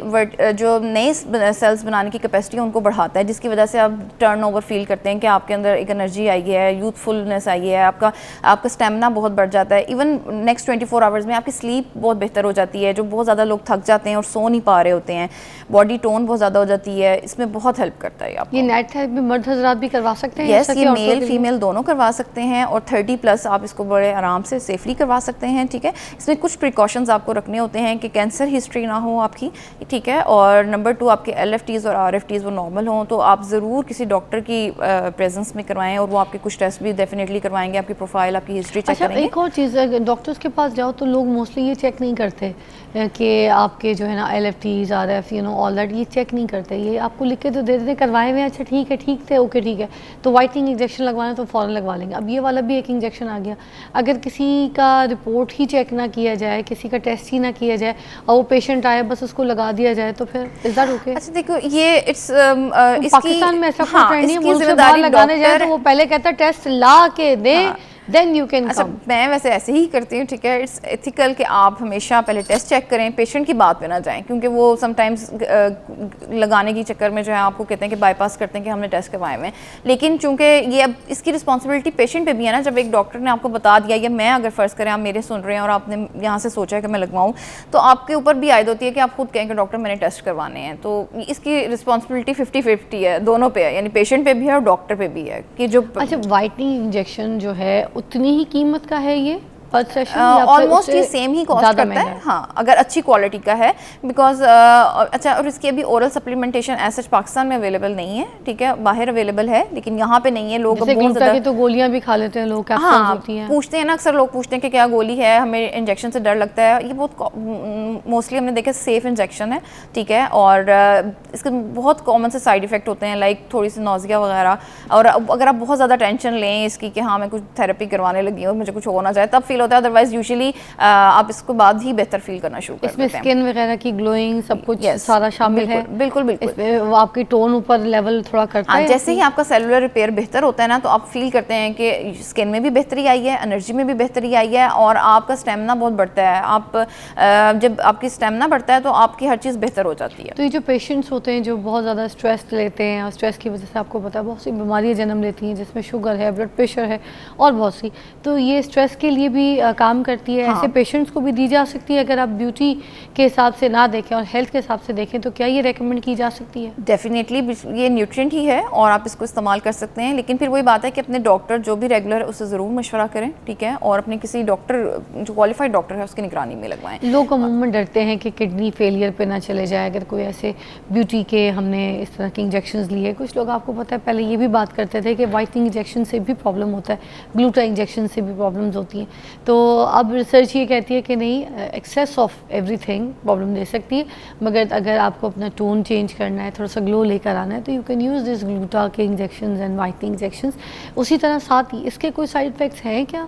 जो नए सेल्स बनाने की कैपेसिटी है उनको बढ़ाता है, जिसकी वजह से आप टर्नओवर फील करते हैं कि आपके अंदर एक एनर्जी आई है, यूथफुलनेस आई है, आपका स्टेमिना बहुत बढ़ जाता है। इवन नेक्स्ट 24 आवर्स में आपकी स्लीप बहुत बेहतर हो जाती है, जो बहुत ज़्यादा लोग थक जाते हैं और सो नहीं पा रहे होते हैं, बॉडी टोन बहुत ज़्यादा हो जाती है, इसमें बहुत हेल्प करता है आपको। ये नेट थेरेपी मर्द हजरात भी करवा सकते हैं? यस, ये मेल फीमेल दोनों करवा सकते हैं और 30+ आप इसको बड़े आराम से सेफली करवा सकते हैं, ठीक है। इसमें कुछ प्रिकॉशंस आपको रखने होते हैं कि कैंसर हिस्ट्री ना हो आपकी, ठीक है। और नंबर 2 आपके LFTs और RFTs वो नॉर्मल हों, तो आप ज़रूर किसी डॉक्टर की प्रेजेंस में करवाएं और वो आपके कुछ टेस्ट भी डेफिनेटली करवाएंगे, आपकी प्रोफाइल आपकी हिस्ट्री चेक करेंगे। एक और चीज़ है, डॉक्टर्स के पास जाओ तो लोग मोस्टली ये चेक नहीं करते कि आपके जो है ना LFTs RF ऑल दैट, ये चेक नहीं करते, ये आपको लिख के तो दे देते, करवाए हुए, अच्छा ठीक है, ठीक थे, ओके ठीक है, तो वाइटनिंग इंजेक्शन लगवाना तो फ़ौरन लगवा लेंगे। अब ये वाला भी एक इंजेक्शन आ गया, अगर किसी का रिपोर्ट ही चेक ना किया जाए, किसी का टेस्ट ही ना किया जाए और वो पेशेंट आए बस उसको लगा दिया जाए, तो फिर इज दैट ओके? अच्छा देखो, ये इट्स पाकिस्तान में ऐसा कोई ट्रेंड नहीं है, मुल्क से बाहर लगाने जाए तो वो पहले कहता है टेस्ट ला के दे, देन यू कैन कम। मैं वैसे ऐसे ही करती हूँ, ठीक है। इट्स एथिकल कि आप हमेशा पहले टेस्ट चेक करें, पेशेंट की बात पे ना जाएं, क्योंकि वो समटाइम्स लगाने की चक्कर में जो है आपको कहते हैं कि बाईपास करते हैं कि हमने टेस्ट करवाए हुए हैं। लेकिन चूंकि ये अब इसकी रिस्पॉन्सिबिलिटी पेशेंट पे भी है ना, जब एक डॉक्टर ने आपको बता दिया, या मैं अगर फ़र्ज़ करें आप मेरे सुन रहे हैं और आपने यहाँ से सोचा है कि मैं लगवाऊँ, तो आपके ऊपर भी आयद होती है कि आप खुद कहें कि डॉक्टर मैंने टेस्ट करवाने हैं। तो इसकी रिस्पॉन्सिबिलिटी 50-50 है, दोनों पे है, यानी पेशेंट पे भी है और डॉक्टर पे भी है कि जो। अच्छा, वाइटनिंग इंजेक्शन जो है उतनी ही कीमत का है ये पर सेशन? ऑलमोस्ट ये सेम ही कॉस्ट करता है, हाँ, अगर अच्छी क्वालिटी का है, बिकॉज अच्छा, और इसकी अभी ओरल सप्लीमेंटेशन ऐसा पाकिस्तान में अवेलेबल नहीं है, ठीक है, बाहर अवेलेबल है लेकिन यहाँ पे नहीं है। लोग बहुत ज़्यादा तो गोलियाँ भी खा लेते हैं लोग, कैप्सूल्स होती हैं, पूछते हैं ना, अक्सर लोग पूछते हैं कि क्या गोली है, हमें इंजेक्शन से डर लगता है। ये बहुत मोस्टली हमने देखा सेफ इंजेक्शन है, ठीक है, और इसके बहुत कॉमन से साइड इफेक्ट होते हैं, लाइक थोड़ी सी नौजिया वगैरह। और अगर आप बहुत ज़्यादा टेंशन लें इसकी कि हाँ मैं कुछ थेरेपी करवाने लगी हूँ, मुझे कुछ होना चाहिए, तब फील होता है। अदरवाइज यूजुअली आप इसको बाद ही बेहतर फील करना शुरू करते हैं। इसमें स्किन वगैरह की ग्लोइंग सब कुछ सारा शामिल है? बिल्कुल बिल्कुल। वो आपकी टोन ऊपर लेवल थोड़ा करता है? जैसे ही आपका सेलुलर रिपेयर बेहतर होता है ना, तो आप फील करते हैं कि स्किन में भी बेहतरी आई है, एनर्जी में भी बेहतरी आई है, और आपका स्टेमिना बहुत बढ़ता है। आप जब आपकी स्टेमिना बढ़ता है तो आपकी हर चीज़ बेहतर हो जाती है। तो ये जो पेशेंट्स होते हैं जो बहुत ज़्यादा स्ट्रेस लेते हैं, और स्ट्रेस की वजह से आपको पता है बहुत सी बीमारियाँ जन्म लेती हैं, जिसमें शुगर है, ब्लड प्रेशर है और बहुत सी, तो ये स्ट्रेस के लिए भी काम करती है। ऐसे पेशेंट्स को भी दी जा सकती है? अगर आप ब्यूटी के हिसाब से ना देखें और हेल्थ के हिसाब से देखें तो क्या ये रेकमेंड की जा सकती है? डेफिनेटली, ये न्यूट्रिएंट ही है और आप इसको इस्तेमाल कर सकते हैं, लेकिन फिर वही बात है कि अपने डॉक्टर जो भी रेगुलर है उससे ज़रूर मशवरा करें, ठीक है, और अपने किसी डॉक्टर जो क्वालिफाइड डॉक्टर है उसकी निगरानी में लगवाएं। लोग अमूमन डरते हैं कि किडनी फेलियर पे ना चले जाए अगर कोई ऐसे ब्यूटी के हमने इस तरह के इंजेक्शंस लिए। कुछ लोग, आपको पता है, पहले ये भी बात करते थे कि वाइटनिंग इंजेक्शन से भी प्रॉब्लम होता है, ग्लूटा इंजेक्शन से भी प्रॉब्लम्स होती हैं। तो अब रिसर्च ये कहती है कि नहीं, एक्सेस ऑफ एवरीथिंग प्रॉब्लम दे सकती है, मगर अगर आपको अपना टोन चेंज करना है, थोड़ा सा ग्लो लेकर आना है, तो you can use this gluta के इंजेक्शंस एंड वाइटनिंग इंजेक्शंस। उसी तरह साथ ही इसके कोई साइड इफ़ेक्ट्स हैं क्या?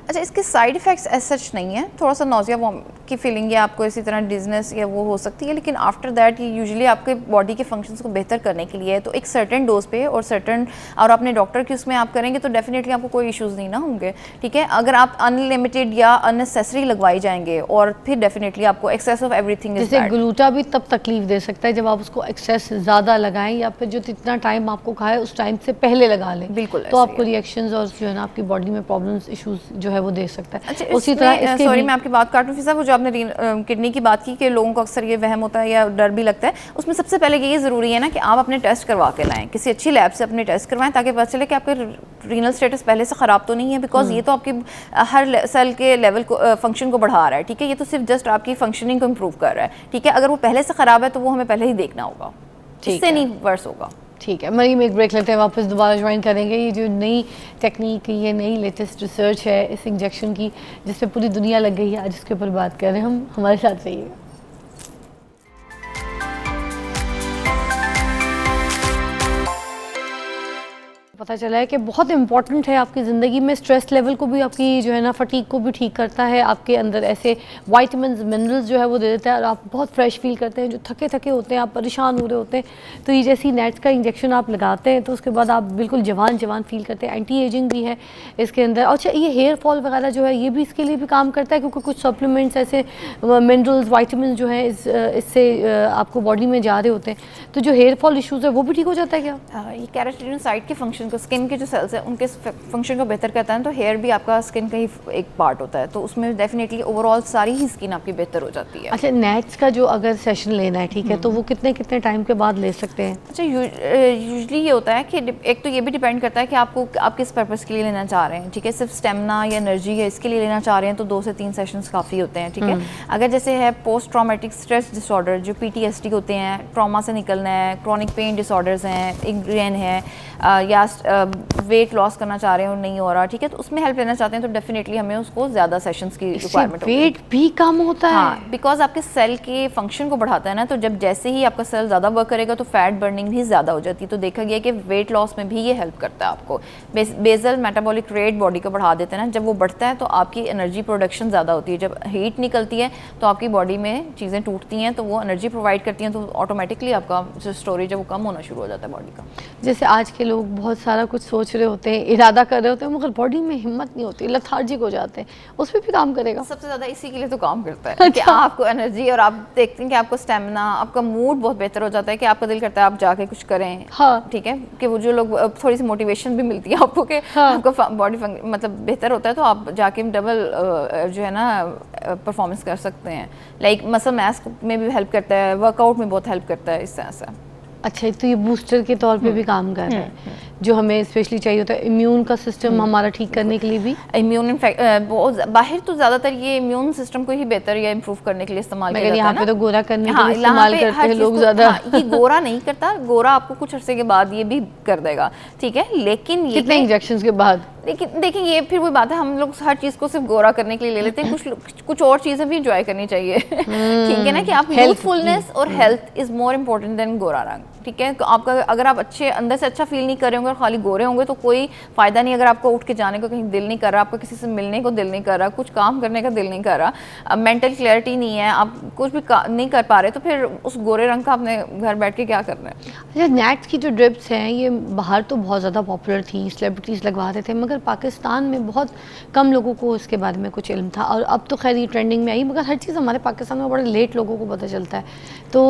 अच्छा, इसके साइड इफ़ेक्ट्स एज सच नहीं है, थोड़ा सा नौजिया की फीलिंग या आपको इसी तरह डिजनेस या वो हो सकती है, लेकिन आफ्टर दैट ये यूजुअली आपके बॉडी के फंक्शंस को बेहतर करने के लिए है। तो एक सर्टेन डोज पे और अपने डॉक्टर की उसमें आप करेंगे तो डेफिनेटली आपको कोई इश्यूज़ नहीं ना होंगे, ठीक है। अगर आप अनलिमिटेड या अननेसेसरी लगवाई जाएंगे और फिर डेफिनेटली आपको excess of everything is bad. ग्लूटा भी तब तकलीफ दे सकता है जब आप उसको एक्सेस ज़्यादा लगाएं, या फिर जो जितना टाइम आपको खाए उस टाइम से पहले लगा लें, बिल्कुल, तो आपको रिएक्शंस और जो है ना आपकी बॉडी में प्रॉब्लम्स, इश्यूज जो है वो दे सकता है। अच्छा, उसी तरह सॉरी मैं आपकी बात काटूं फिजा, वो जो आपने किडनी की बात की कि लोगों को अक्सर ये वहम होता है या डर भी लगता है, उसमें सबसे पहले ये ज़रूरी है ना कि आप अपने टेस्ट करवा के लाएं, किसी अच्छी लैब से अपने टेस्ट करवाएं, ताकि पता चले कि आपके रीनल स्टेटस पहले से ख़राब तो नहीं है, बिकॉज ये तो आपकी हर सेल के लेवल को फंक्शन को बढ़ा रहा है, ठीक है, ये तो सिर्फ जस्ट आपकी फंक्शनिंग को इम्प्रूव कर रहा है, ठीक है। अगर वो पहले से ख़राब है तो वो हमें पहले ही देखना होगा, इससे नहीं वर्स होगा। ठीक है, मरीम एक ब्रेक लेते हैं, वापस दोबारा ज्वाइन करेंगे। ये जो नई टेक्निक, ये नई लेटेस्ट रिसर्च है इस इंजेक्शन की, जिसपे पूरी दुनिया लग गई है, आज इसके ऊपर बात कर रहे हैं हम, हमारे साथ रहिएगा। पता चला है कि बहुत इंपॉर्टेंट है आपकी ज़िंदगी में, स्ट्रेस लेवल को भी, आपकी जो है ना फटीग को भी ठीक करता है, आपके अंदर ऐसे वाइटामिन्स मिनरल्स जो है वो दे देता है, और आप बहुत फ्रेश फील करते हैं। जो थके थके होते हैं, आप परेशान हो रहे होते हैं, तो ये जैसी नेट्स का इंजेक्शन आप लगाते हैं तो उसके बाद आप बिल्कुल जवान जवान फील करते हैं। एंटी एजिंग भी है इसके अंदर। अच्छा, ये हेयर फॉल वगैरह जो है ये भी इसके लिए भी काम करता है, क्योंकि कुछ सप्लीमेंट्स ऐसे मिनरल्स वाइटामिन जो हैं इससे आपको बॉडी में जा रहे होते हैं, तो जो हेयर फॉल इशूज़ है वो भी ठीक हो जाता है क्या? ये केराटिनोसाइट के फंक्शन को, स्किन के जो सेल्स हैं उनके फंक्शन को बेहतर करता है, तो हेयर भी आपका स्किन का ही एक पार्ट होता है, तो उसमें डेफिनेटली ओवरऑल सारी ही स्किन आपकी बेहतर हो जाती है। अच्छा, नेट्स का जो अगर सेशन लेना है, ठीक है, तो वो कितने कितने टाइम के बाद ले सकते हैं? अच्छा, यूजुअली ये होता है कि एक तो ये भी डिपेंड करता है कि आप किस पर्पज़ के लिए लेना चाह रहे हैं, ठीक है। सिर्फ स्टेमिना या एनर्जी है इसके लिए लेना चाह रहे हैं तो 2 से 3 सेशंस काफ़ी होते हैं, ठीक है। अगर जैसे है पोस्ट ट्रॉमेटिक स्ट्रेस डिसऑर्डर, जो PTSD होते हैं, ट्रॉमा से निकलना है, क्रॉनिक पेन डिसऑर्डर्स हैं, इग्रेन है, या वेट लॉस करना चाह रहे हैं और नहीं हो रहा, ठीक है, तो उसमें हेल्प लेना चाहते हैं तो डेफिनेटली हमें उसको ज़्यादा सेशंस की रिक्वायरमेंट होती है। वेट भी कम होता है? हाँ, बिकॉज आपके सेल के फंक्शन को बढ़ाता है ना, तो जब जैसे ही आपका सेल ज़्यादा वर्क करेगा तो फैट बर्निंग भी ज़्यादा हो जाती है, तो देखा गया कि वेट लॉस में भी ये हेल्प करता है आपको। बेसल मेटाबॉलिक रेट बॉडी को बढ़ा देते हैं ना, जब वो बढ़ता है तो आपकी एनर्जी प्रोडक्शन ज़्यादा होती है, जब हीट निकलती है तो आपकी बॉडी में चीज़ें टूटती हैं, तो वो एनर्जी प्रोवाइड करती हैं, तो ऑटोमेटिकली आपका जो स्टोरेज है वो कम होना शुरू हो जाता है बॉडी का। जैसे आज के लोग बहुत सारा कुछ सोच रहे होते हैं, इरादा कर रहे होते हैं, मगर बॉडी में हिम्मत नहीं होती, लथार्जिक हो जाते हैं, उस पर भी काम करेगा? सबसे ज़्यादा इसी के लिए तो काम करता है कि आपको एनर्जी, और आप देखते हैं कि आपको स्टेमिना, आपका मूड बहुत बेहतर हो जाता है, कि आपका दिल करता है आप जाके कुछ करें, हाँ, ठीक है, कि वो जो लोग थोड़ी सी मोटिवेशन भी मिलती है आपको कि हाँ, आपका बॉडी मतलब बेहतर होता है, तो आप जाके डबल जो है ना परफॉर्मेंस कर सकते हैं। लाइक मसल मास में भी हेल्प करता है, वर्कआउट में बहुत हेल्प करता है इस तरह से। अच्छा, तो ये बूस्टर के तौर पे भी काम कर रहा है। जो हमें स्पेशली चाहिए होता है इम्यून का सिस्टम हमारा ठीक करने के लिए भी? इम्यून इन्फेक्ट बाहर तो ज़्यादातर ये इम्यून सिस्टम को ही बेहतर या इम्प्रूव करने के लिए इस्तेमाल किया जाता है। यहाँ पे तो गोरा करने के हाँ, लिए इस्तेमाल करते हैं लोग ज़्यादा। ये गोरा नहीं करता, गोरा आपको कुछ अरसे के बाद ये भी कर देगा, ठीक है, लेकिन ये कितने इंजेक्शंस के बाद? लेकिन देखिए ये फिर वही बात है, हम लोग हर चीज़ को सिर्फ गोरा करने के लिए ले लेते हैं, कुछ और चीज़ें भी एंजॉय करनी चाहिए ठीक है ना, कि आप यूथफुलनेस और health is more important then गोरा रंग, ठीक है। आपका अगर आप अच्छे अंदर से अच्छा फील नहीं कर रहे होंगे और खाली गोरे होंगे तो कोई फ़ायदा नहीं। अगर आपको उठ के जाने को कहीं दिल नहीं कर रहा, आपको किसी से मिलने को दिल नहीं कर रहा, कुछ काम करने का दिल नहीं कर रहा, मेंटल क्लैरिटी नहीं है, आप कुछ भी नहीं कर पा रहे, तो फिर उस गोरे रंग का आपने घर बैठ के क्या करना है। अच्छा, नैट्स की जो ड्रिप्स हैं ये बाहर तो बहुत ज़्यादा पॉपुलर थी, सेलिब्रिटीज़ लगवा रहे थे, मगर पाकिस्तान में बहुत कम लोगों को इसके बारे में कुछ इल्म था, और अब तो खैर ये ट्रेंडिंग में आई, मगर हर चीज़ हमारे पाकिस्तान में बड़े लेट लोगों को पता चलता है। तो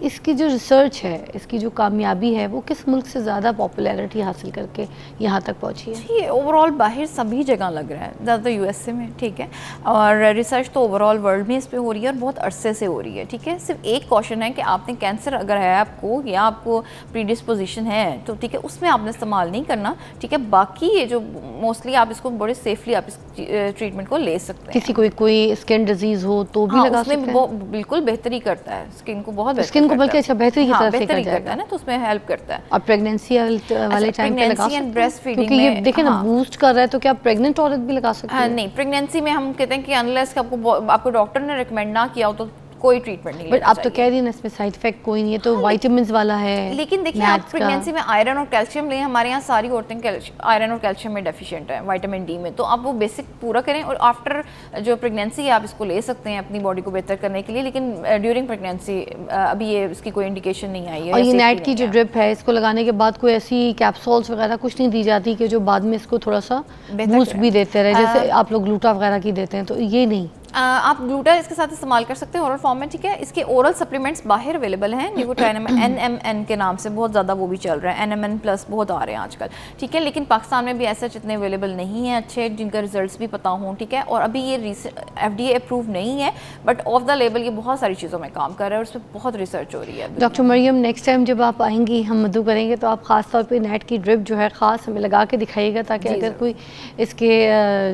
इसकी जो रिसर्च है, इसकी जो कामयाबी है, वो किस मुल्क से ज़्यादा पॉपुलैरिटी हासिल करके यहाँ तक पहुँची है? जी, ओवरऑल बाहर सभी जगह लग रहा है, ज़्यादातर यूएसए में, ठीक है, और रिसर्च तो ओवरऑल वर्ल्ड में इस पे हो रही है और बहुत अरसे से हो रही है, ठीक है। सिर्फ एक क्वेश्चन है कि आपने कैंसर अगर है आपको या आपको प्रीडिस्पोजिशन है तो ठीक है, उसमें आपने इस्तेमाल नहीं करना, ठीक है। बाकी ये जो मोस्टली आप इसको बड़े सेफली आप इस ट्रीटमेंट को ले सकते हैं। किसी कोई स्किन डिजीज़ हो तो भी लगा सकते हैं? वो बिल्कुल बेहतरी करता है, स्किन को बहुत स्किन को बल्कि अच्छा बेहतरी की तरफ से करता है ना, तो उसमें हेल्प करता है। और प्रेगनेंसी वाले टाइम पे लगा सकते हैं? ब्रेस्ट फीडिंग क्योंकि ये देखें ना बूस्ट कर रहा है, तो क्या प्रेग्नेंट औरत भी लगा सकती है? नहीं, प्रेगनेंसी में हम कहते हैं कि अनलेस आपको डॉक्टर ने रिकमेंड ना किया हो तो कोई ट्रीटमेंट नहीं बट आप तो कह रही हैं ना इसमें साइड इफेक्ट कोई नहीं है, तो विटामिन्स वाला है। लेकिन देखिए आप प्रेगनेंसी में आयरन और कैल्शियम लें, हमारे यहाँ सारी औरतें आयरन और कैल्शियम में डेफिशिएंट है, विटामिन डी में, तो आप वो बेसिक पूरा करें और आफ्टर जो प्रेगनेंसी है आप इसको ले सकते हैं अपनी बॉडी को बेहतर करने के लिए, लेकिन ड्यूरिंग प्रेगनेंसी अभी ये इसकी कोई इंडिकेशन नहीं आई है। और ये नाइट की जो ड्रिप है, इसको लगाने के बाद कोई ऐसी कैप्सूल्स वगैरह कुछ नहीं दी जाती कि जो बाद में इसको थोड़ा सा बूस्ट भी देते रहे, जैसे आप लोग ग्लूटा वगैरह की देते हैं, तो ये नहीं? आप ग्लूटा इसके साथ इस्तेमाल कर सकते हैं ओरल फॉर्म में, ठीक है। इसके ओरल सप्लीमेंट्स बाहर अवेलेबल हैं, निकोटाइनामाइड NMN के नाम से बहुत ज़्यादा वो भी चल रहा है, NMN प्लस बहुत आ रहे हैं आजकल, ठीक है। लेकिन पाकिस्तान में भी ऐसे जितने अवेलेबल नहीं हैं अच्छे, जिनका रिजल्ट्स भी पता हों, ठीक है। और अभी ये FDA अप्रूव नहीं है, बट ऑफ द लेबल ये बहुत सारी चीज़ों में काम कर रहा है और उस पर बहुत रिसर्च हो रही है। डॉक्टर मरियम, नेक्स्ट टाइम जब आप आएंगी, हम मदू करेंगे, तो आप ख़ास तौर पर नाइट की ड्रिप जो है ख़ास हमें लगा के दिखाइएगा, ताकि अगर कोई इसके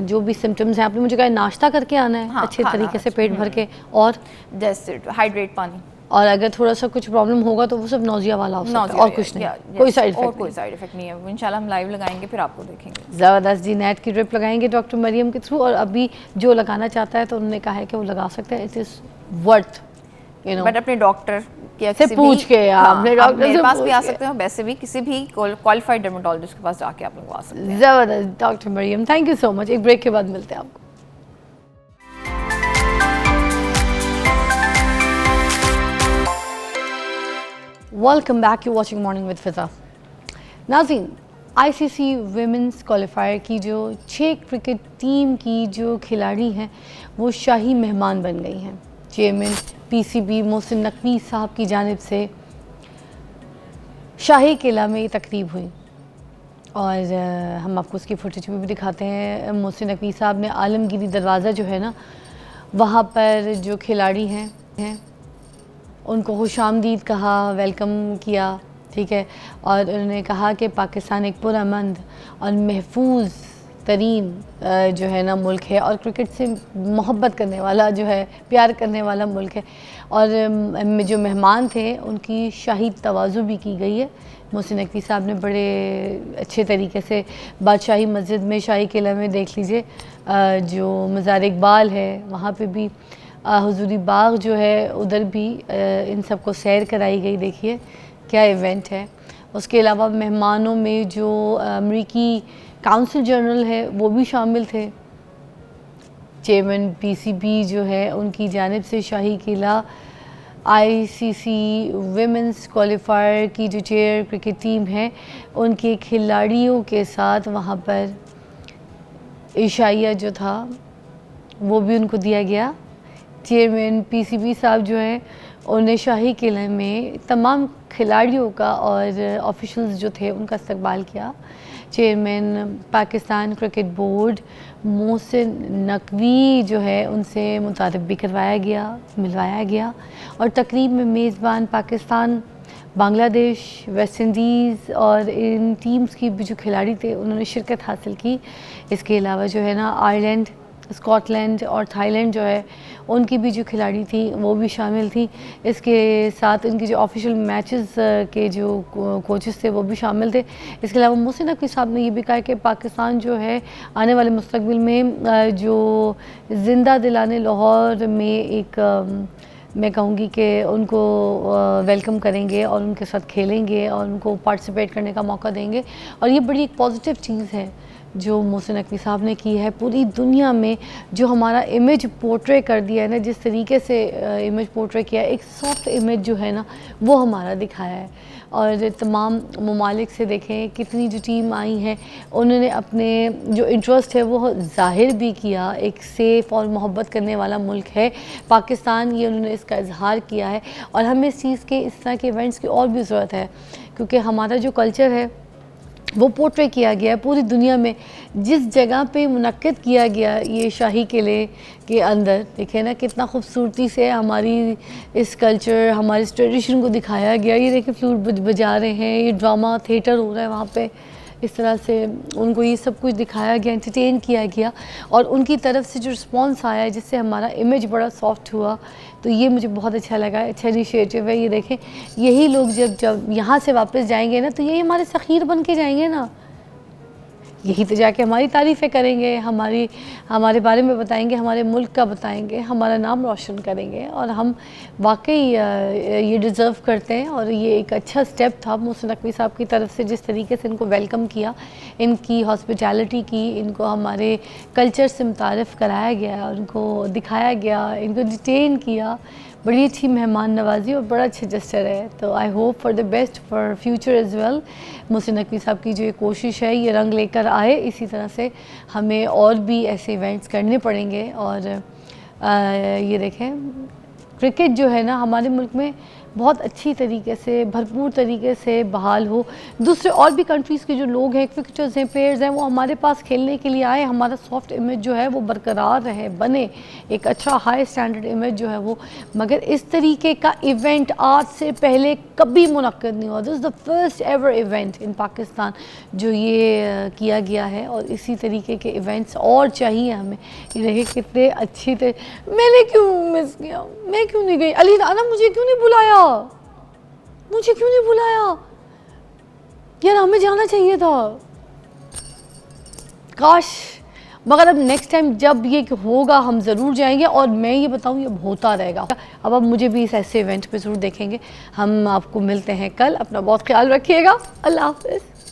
जो भी सिम्टम्स हैं, आपने मुझे कहा नाश्ता करके आना है अच्छे तरीके से पेट भर के, और जैसे हाइड्रेट पानी, और अगर थोड़ा सा कुछ प्रॉब्लम होगा तो वो सब नौजिया वाला हो सकता है और कुछ नहीं, कोई साइड इफेक्ट नहीं है। इंशाल्लाह हम लाइव लगाएंगे फिर आपको देखेंगे। ज़बरदस्त जी, नेट की ड्रिप लगाएंगे डॉक्टर मरियम के थ्रू, और अभी जो लगाना चाहता है तो उन्होंने कहा है कि वो लगा सकते हैं, it is worth, you know, but अपने डॉक्टर से पूछ के, अपने डॉक्टर मेरे पास भी आ सकते हैं, वैसे भी किसी भी क्वालिफाइड डर्मेटोलॉजिस्ट के पास जाके आप लोग आ सकते हैं। ज़बरदस्त doctor Mariyam, thank you so much. एक ब्रेक के बाद मिलते हैं आपको। Welcome back, you watching morning with Fiza. नाज़रीन, ICC विमेंस क्वालिफायर की जो 6 क्रिकेट टीम की जो खिलाड़ी हैं वो शाही मेहमान बन गई हैं। चेयरमैन PCB मोहसिन नकवी साहब की जानिब से शाही किला में ये तकरीब हुई, और हम आपको उसकी फुटेज में भी दिखाते हैं। मोहसिन नकवी साहब ने आलमगीरी दरवाज़ा जो है ना, वहाँ पर जो खिलाड़ी हैं उनको खुशामदीद कहा, वेलकम किया, ठीक है। और उन्होंने कहा कि पाकिस्तान एक पुरअमन और महफूज तरीन जो है ना मुल्क है, और क्रिकेट से मोहब्बत करने वाला जो है, प्यार करने वाला मुल्क है। और जो मेहमान थे उनकी शाही तवाज़ु भी की गई है। मोहसिन नकवी साहब ने बड़े अच्छे तरीके से बादशाही मस्जिद में, शाही किला में देख लीजिए, जो मज़ार इकबाल है वहाँ पे भी, हुजूरी बाग जो है उधर भी इन सबको सैर कराई गई। देखिए क्या इवेंट है। उसके अलावा मेहमानों में जो अमरीकी काउंसिल जनरल है वो भी शामिल थे। चेयरमैन PCB जो है उनकी जानिब से शाही किला ICC विमेंस क्वालिफायर की जो चेयर क्रिकेट टीम है उनके खिलाड़ियों के साथ वहाँ पर इशाइया जो था वो भी उनको दिया गया। चेयरमैन PCB साहब जो है उन्हें शाही किले में तमाम खिलाड़ियों का और ऑफिशियल्स जो थे उनका इस्तकबाल किया। Chairman Pakistan cricket board Mohsin Naqvi जो है उनसे मुतारिफ भी करवाया गया, मिलवाया गया, और तकरीब में मेज़बान पाकिस्तान बांग्लादेश, वेस्ट इंडीज़ और इन टीम्स की भी जो खिलाड़ी थे उन्होंने शिरकत हासिल की। इसके अलावा जो है ना आयरलैंड, स्कॉटलैंड और थाईलैंड जो है उनकी भी जो खिलाड़ी थी वो भी शामिल थी। इसके साथ इनके जो ऑफिशियल मैचेस के जो कोचेस थे वो भी शामिल थे। इसके अलावा मोहसिन नकवी साहब ने ये भी कहा कि पाकिस्तान जो है आने वाले मुस्तकबिल में जो ज़िंदा दिलाने लाहौर में एक मैं कहूँगी कि उनको वेलकम करेंगे और उनके साथ खेलेंगे और उनको पार्टिसिपेट करने का मौका देंगे। और ये बड़ी एक पॉजिटिव चीज़ है जो मोहसिन नकवी साहब ने की है। पूरी दुनिया में जो हमारा इमेज पोर्ट्रे कर दिया है ना, जिस तरीके से इमेज पोर्ट्रे किया है, एक सॉफ्ट इमेज जो है ना वो हमारा दिखाया है। और तमाम ममालिक से देखें कितनी जो टीम आई है उन्होंने अपने जो इंटरेस्ट है वो ज़ाहिर भी किया। एक सेफ़ और मोहब्बत करने वाला मुल्क है पाकिस्तान, ये उन्होंने इसका इजहार किया है। और हमें इस चीज़ के इस तरह के इवेंट्स की और भी ज़रूरत है, क्योंकि हमारा जो कल्चर है वो पोर्ट्रे किया गया है पूरी दुनिया में। जिस जगह पे मुनक्किद किया गया ये शाही किले के अंदर, देखें ना कितना खूबसूरती से हमारी इस कल्चर, हमारी इस ट्रेडिशन को दिखाया गया। ये देखें फ्लूट बजा रहे हैं, ये ड्रामा थिएटर हो रहा है वहाँ पे, इस तरह से उनको ये सब कुछ दिखाया गया, एंटरटेन किया गया। और उनकी तरफ से जो रिस्पॉन्स आया है जिससे हमारा इमेज बड़ा सॉफ्ट हुआ, तो ये मुझे बहुत अच्छा लगा। अच्छा इनिशिएटिव है ये। देखें यही लोग जब यहाँ से वापस जाएंगे ना तो यही हमारे सखीर बन के जाएंगे ना, यही तो जाके हमारी तारीफ़ें करेंगे, हमारे बारे में बताएंगे, हमारे मुल्क का बताएंगे, हमारा नाम रोशन करेंगे। और हम वाकई ये डिज़र्व करते हैं। और ये एक अच्छा स्टेप था मोहसिन नकवी साहब की तरफ से, जिस तरीके से इनको वेलकम किया, इनकी हॉस्पिटैलिटी की, इनको हमारे कल्चर से मुतारिफ़ कराया गया, उनको दिखाया गया, इनको डिटेन किया। बड़ी अच्छी मेहमान नवाजी और बड़ा अच्छा जस्टर है। तो I hope for the best for future as well. Mohsin Naqvi साहब की जो ये कोशिश है ये रंग लेकर आए। इसी तरह से हमें और भी ऐसे इवेंट्स करने पड़ेंगे। और ये देखें क्रिकेट जो है ना हमारे मुल्क में बहुत अच्छी तरीके से, भरपूर तरीके से बहाल हो। दूसरे और भी कंट्रीज़ के जो लोग हैं, क्रिकेटर्स हैं, प्लेयर्स हैं, वो हमारे पास खेलने के लिए आए, हमारा सॉफ्ट इमेज जो है वो बरकरार रहे, बने एक अच्छा हाई स्टैंडर्ड इमेज जो है वो। मगर इस तरीके का इवेंट आज से पहले कभी मुनक्किद नहीं हुआ। This is the first ever event in Pakistan जो ये किया गया है। और इसी तरीके के इवेंट्स और चाहिए हमें। ये देखिए कितने अच्छी थे। मैंने क्यों मिस किया, मैं क्यों नहीं गई? अली राना मुझे क्यों नहीं बुलाया, मुझे क्यों नहीं बुलाया यार, हमें जाना चाहिए था काश। मगर अब नेक्स्ट टाइम जब ये होगा हम ज़रूर जाएंगे। और मैं ये बताऊँ ये होता रहेगा। अब मुझे भी इस ऐसे इवेंट पे ज़रूर देखेंगे। हम आपको मिलते हैं कल। अपना बहुत ख्याल रखिएगा। अल्लाह हाफ़िज़।